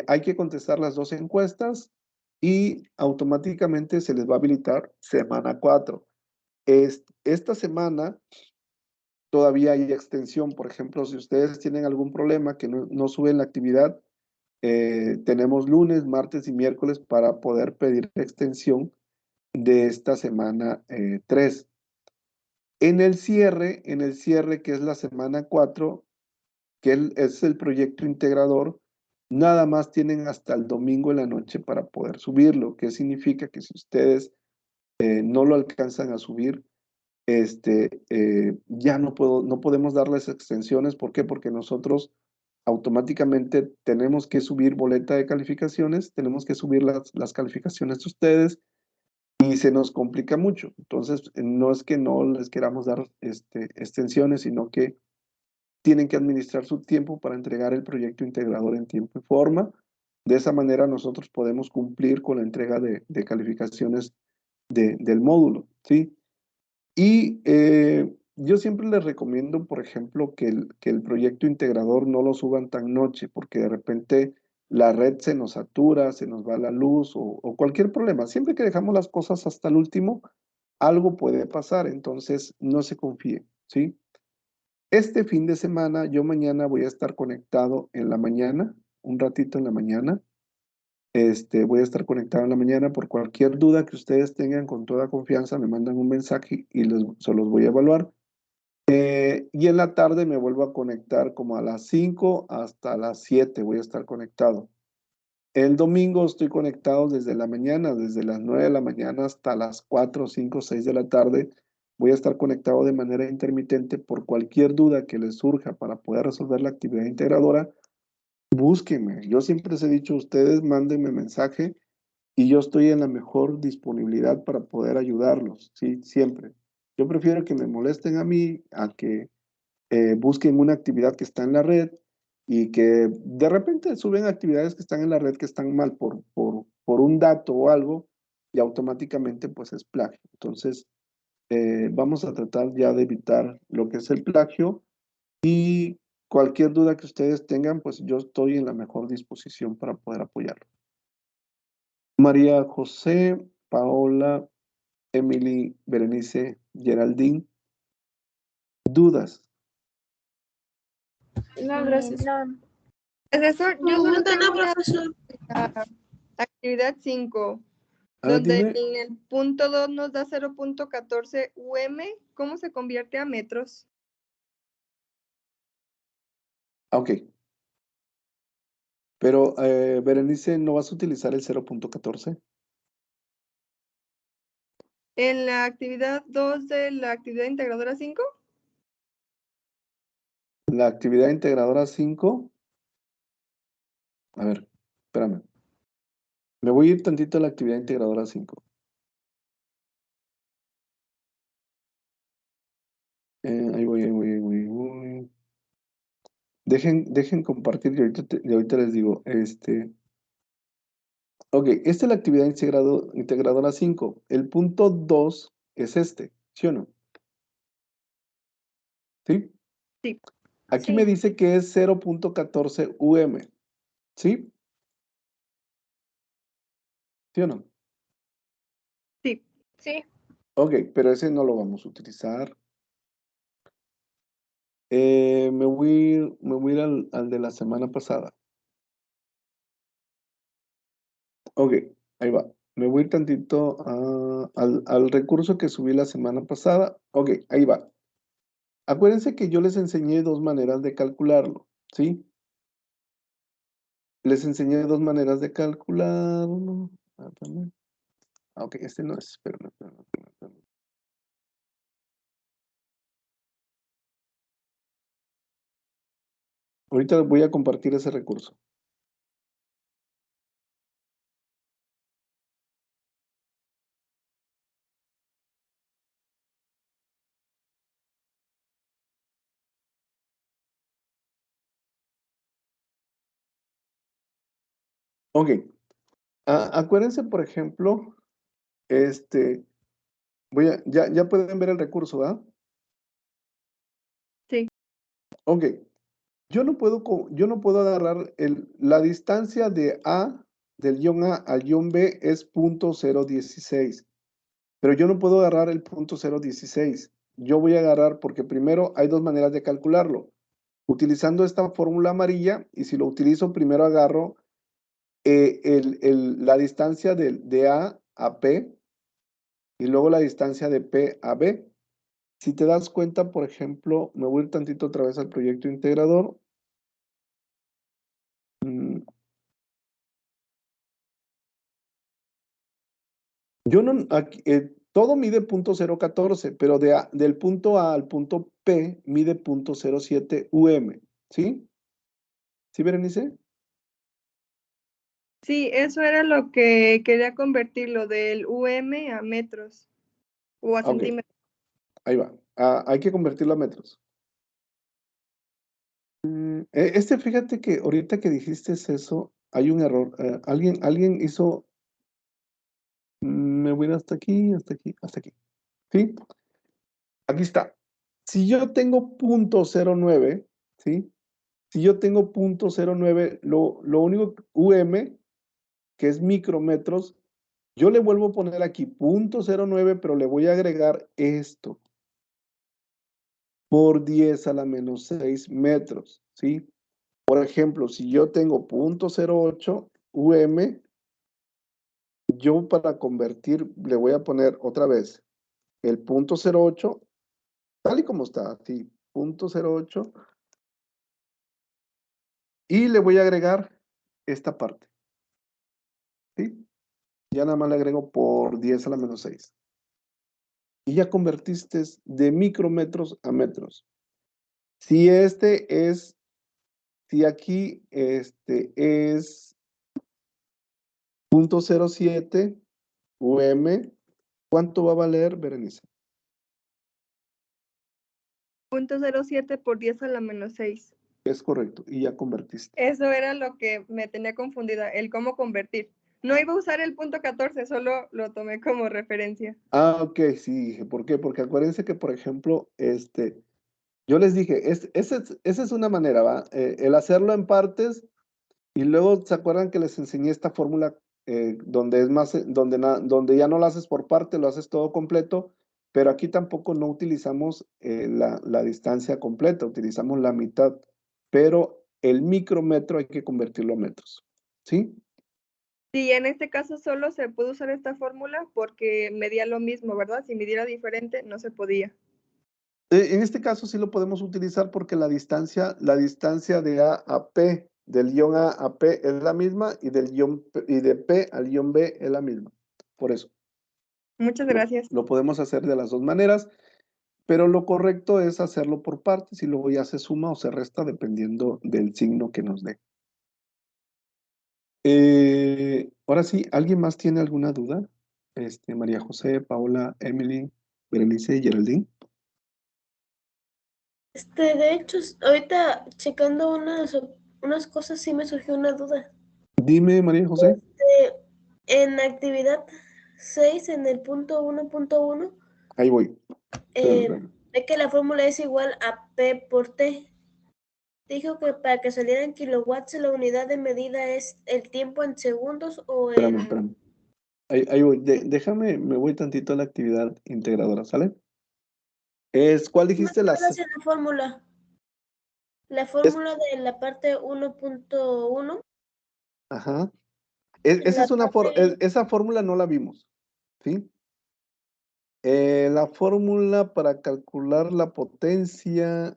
hay que contestar las dos encuestas y automáticamente se les va a habilitar semana 4. Esta semana todavía hay extensión. Por ejemplo, si ustedes tienen algún problema que no suben la actividad, tenemos lunes, martes y miércoles para poder pedir la extensión de esta semana 3. En el cierre, que es la semana 4, que es el proyecto integrador, nada más tienen hasta el domingo en la noche para poder subirlo, que significa que si ustedes no lo alcanzan a subir, ya no podemos darles extensiones. ¿Por qué? Porque nosotros automáticamente tenemos que subir boleta de calificaciones, tenemos que subir las calificaciones de ustedes y se nos complica mucho. Entonces, no es que no les queramos dar extensiones, sino que tienen que administrar su tiempo para entregar el proyecto integrador en tiempo y forma. De esa manera nosotros podemos cumplir con la entrega de calificaciones del módulo, ¿sí? Y yo siempre les recomiendo, por ejemplo, que el proyecto integrador no lo suban tan noche, porque de repente la red se nos satura, se nos va la luz o cualquier problema. Siempre que dejamos las cosas hasta el último, algo puede pasar, entonces no se confíen, ¿sí? Este fin de semana, yo mañana voy a estar conectado en la mañana, un ratito en la mañana. Voy a estar conectado en la mañana. Por cualquier duda que ustedes tengan, con toda confianza, me mandan un mensaje y se los voy a evaluar. Y en la tarde me vuelvo a conectar como a las 5 hasta las 7 voy a estar conectado. El domingo estoy conectado desde la mañana, desde las 9 de la mañana hasta las 4, 5, 6 de la tarde. Voy a estar conectado de manera intermitente. Por cualquier duda que les surja para poder resolver la actividad integradora, búsquenme. Yo siempre les he dicho a ustedes, mándenme mensaje y yo estoy en la mejor disponibilidad para poder ayudarlos, ¿sí? Siempre. Yo prefiero que me molesten a mí a que busquen una actividad que está en la red y que de repente suben actividades que están en la red que están mal por un dato o algo y automáticamente pues es plagio. Entonces, vamos a tratar ya de evitar lo que es el plagio y cualquier duda que ustedes tengan, pues yo estoy en la mejor disposición para poder apoyarlos. María José, Paola, Emily, Berenice, Geraldine, dudas. No, gracias. No, Profesor, yo solo Pregunta, tengo no, una profesor. actividad 5, A ver, donde dime. en el punto 2 nos da 0.14 UM. ¿Cómo se convierte a metros? Ok. Pero, Berenice, ¿no vas a utilizar el 0.14? En la actividad 2 de la actividad integradora 5. La actividad integradora 5. A ver, espérame. Me voy a ir tantito a la actividad integradora 5. Ahí voy, ahí voy, ahí voy, ahí voy. Dejen compartir y ahorita les digo, ok, esta es la actividad integradora 5. El punto 2 es ¿sí o no? ¿Sí? Sí. Aquí Sí. me dice que es 0.14 UM, ¿sí? ¿Sí o no? Sí. sí. Ok, pero ese no lo vamos a utilizar. Me voy a ir al de la semana pasada. Ok, ahí va. Me voy a ir tantito al recurso que subí la semana pasada. Ok, ahí va. Acuérdense que yo les enseñé dos maneras de calcularlo, ¿sí? Les enseñé dos maneras de calcularlo. Ok, este no es. Espérame. Ahorita voy a compartir ese recurso. Ok. Acuérdense, por ejemplo, ya pueden ver el recurso, ¿verdad? Sí. Ok. Yo no puedo agarrar la distancia del guión A al guión B es .016, pero yo no puedo agarrar el .016. Yo voy a agarrar, porque primero hay dos maneras de calcularlo. Utilizando esta fórmula amarilla, y si lo utilizo, primero agarro la distancia de A a P, y luego la distancia de P a B. Si te das cuenta, por ejemplo, me voy a ir tantito otra vez al proyecto integrador. Yo no, todo mide .014, pero del punto A al punto P mide .07 UM, ¿sí? ¿Sí, Berenice? Sí, eso era lo que quería convertirlo del UM a metros o a Ok, centímetros. ahí va. Hay que convertirlo a metros. Fíjate que ahorita que dijiste eso, hay un error. Alguien hizo. Me voy a ir hasta aquí, hasta aquí, hasta aquí. ¿Sí? Aquí está. Si yo tengo .09, ¿sí? Si yo tengo .09, lo único UM, que es micrometros, yo le vuelvo a poner aquí .09, pero le voy a agregar esto por 10 a la menos 6 metros, ¿sí? Por ejemplo, si yo tengo .08 UM, yo para convertir le voy a poner otra vez el .08, tal y como está, así, .08, y le voy a agregar esta parte, ¿sí? Ya nada más le agrego por 10 a la menos 6. Y ya convertiste de micrometros a metros. Si si aquí es .07 UM, ¿cuánto va a valer, Berenice? 0.07 por 10 a la menos 6. Es correcto, y ya convertiste. Eso era lo que me tenía confundida, el cómo convertir. No iba a usar el .14, solo lo tomé como referencia. Ok, sí, ¿por qué? Porque acuérdense que, por ejemplo, yo les dije, esa es una manera, ¿va? El hacerlo en partes, y luego, ¿se acuerdan que les enseñé esta fórmula donde es más, donde ya no lo haces por parte, lo haces todo completo, pero aquí tampoco no utilizamos la distancia completa, utilizamos la mitad, pero el micrometro hay que convertirlo a metros, ¿sí? Sí, en este caso solo se puede usar esta fórmula porque medía lo mismo, ¿verdad? Si midiera diferente, no se podía. En este caso sí lo podemos utilizar porque la distancia de A a P, del guión A a P es la misma, y de P al guión B es la misma. Por eso. Muchas gracias. Lo podemos hacer de las dos maneras, pero lo correcto es hacerlo por partes y luego ya se suma o se resta dependiendo del signo que nos dé. Ahora sí, ¿alguien más tiene alguna duda? María José, Paola, Emily, Berenice y Geraldine. De hecho, ahorita checando unas cosas sí me surgió una duda. Dime, María José. En actividad 6, en el punto 1.1, Ahí voy. ve que la fórmula es igual a P por T. Dijo que para que saliera en kilowatts la unidad de medida es el tiempo en segundos o Espérame. Ahí voy. Déjame, me voy tantito a la actividad integradora, ¿sale? ¿Cuál dijiste? la fórmula. La fórmula de la parte 1.1. Ajá. Esa fórmula no la vimos, ¿sí? La fórmula para calcular la potencia.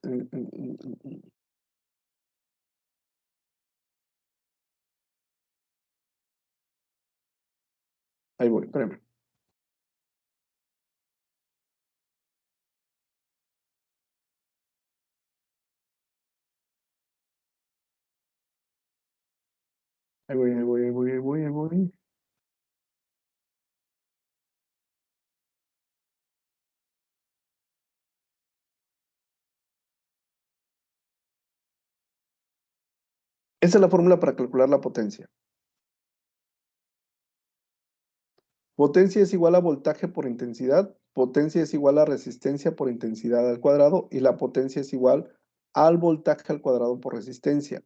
Ahí voy, espérame. Ahí voy. Esa es la fórmula para calcular la potencia. Potencia es igual a voltaje por intensidad, potencia es igual a resistencia por intensidad al cuadrado y la potencia es igual al voltaje al cuadrado por resistencia.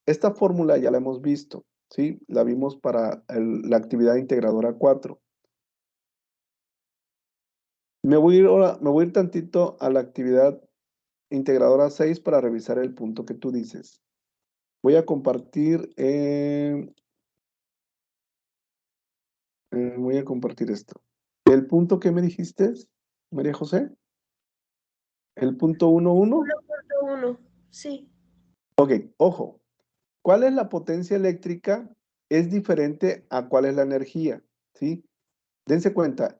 Esta fórmula ya la hemos visto, ¿sí? La vimos para la actividad integradora 4. Me voy a ir tantito a la actividad integradora 6 para revisar el punto que tú dices. Voy a compartir, voy a compartir esto. ¿El punto que me dijiste, María José? ¿El punto 1.1? 1.1, sí. Ok, ojo. ¿Cuál es la potencia eléctrica? Es diferente a cuál es la energía, ¿sí? Dense cuenta,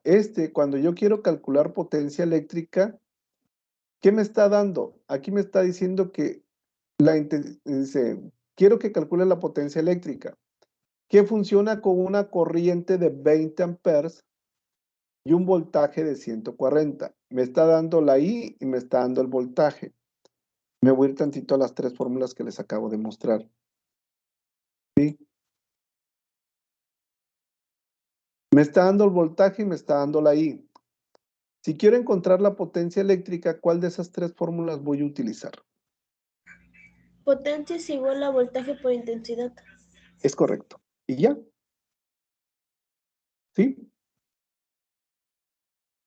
cuando yo quiero calcular potencia eléctrica, ¿qué me está dando? Aquí me está diciendo que dice, quiero que calcule la potencia eléctrica, que funciona con una corriente de 20 amperes y un voltaje de 140. Me está dando la I y me está dando el voltaje. Me voy a ir tantito a las tres fórmulas que les acabo de mostrar. ¿Sí? Me está dando el voltaje y me está dando la I. Si quiero encontrar la potencia eléctrica, ¿cuál de esas tres fórmulas voy a utilizar? Potencia es igual a voltaje por intensidad. Es correcto. ¿Y ya? ¿Sí?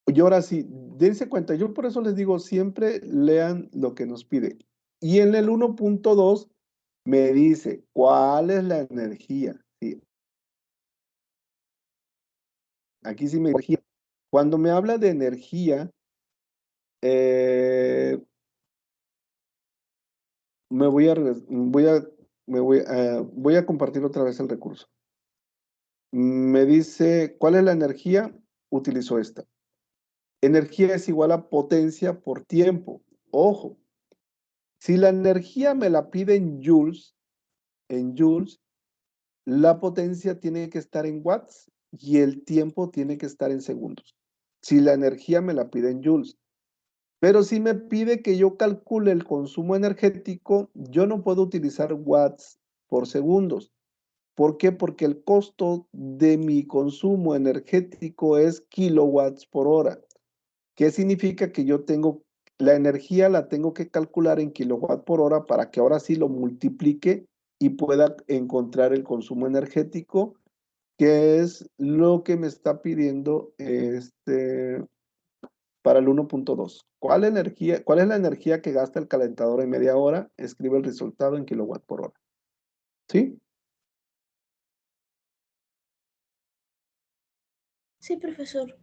Y ahora sí, dense cuenta, yo por eso les digo, siempre lean lo que nos pide. Y en el 1.2 me dice, ¿cuál es la energía? Sí. Aquí sí me energía. Cuando me habla de energía, voy a compartir otra vez el recurso. Me dice, ¿cuál es la energía? Utilizo esta. Energía es igual a potencia por tiempo. Ojo, si la energía me la pide en joules, la potencia tiene que estar en watts y el tiempo tiene que estar en segundos. Si la energía me la pide en joules. Pero si me pide que yo calcule el consumo energético, yo no puedo utilizar watts por segundos. ¿Por qué? Porque el costo de mi consumo energético es kilowatts por hora. ¿Qué significa? Que yo tengo la energía, la tengo que calcular en kilowatt por hora para que ahora sí lo multiplique y pueda encontrar el consumo energético, que es lo que me está pidiendo para el 1.2. ¿Cuál es la energía que gasta el calentador en media hora? Escribe el resultado en kilowatt por hora. ¿Sí? Sí, profesor.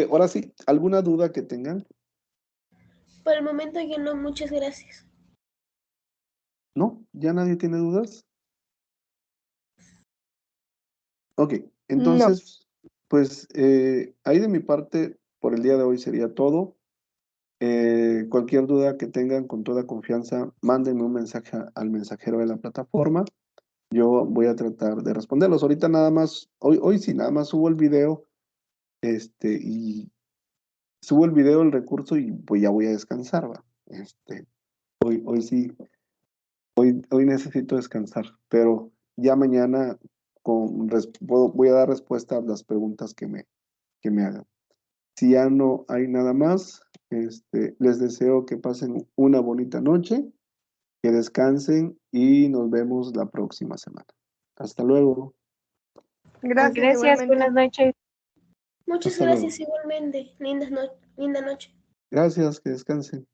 Ahora sí, ¿alguna duda que tengan? Por el momento ya no, muchas gracias. ¿No? ¿Ya nadie tiene dudas? Ok, entonces, pues ahí de mi parte, por el día de hoy sería todo. Cualquier duda que tengan, con toda confianza, mándenme un mensaje al mensajero de la plataforma. Yo voy a tratar de responderlos. Ahorita nada más, hoy sí, nada más subo el video, y subo el video, el recurso, y pues ya voy a descansar, ¿va? Hoy sí, hoy necesito descansar, pero ya mañana voy a dar respuesta a las preguntas que me hagan. Si ya no hay nada más, les deseo que pasen una bonita noche, que descansen y nos vemos la próxima semana. Hasta luego. Gracias, Gracias, igualmente. buenas noches. Muchas Hasta gracias luego. igualmente. Linda noche. Gracias, que descansen.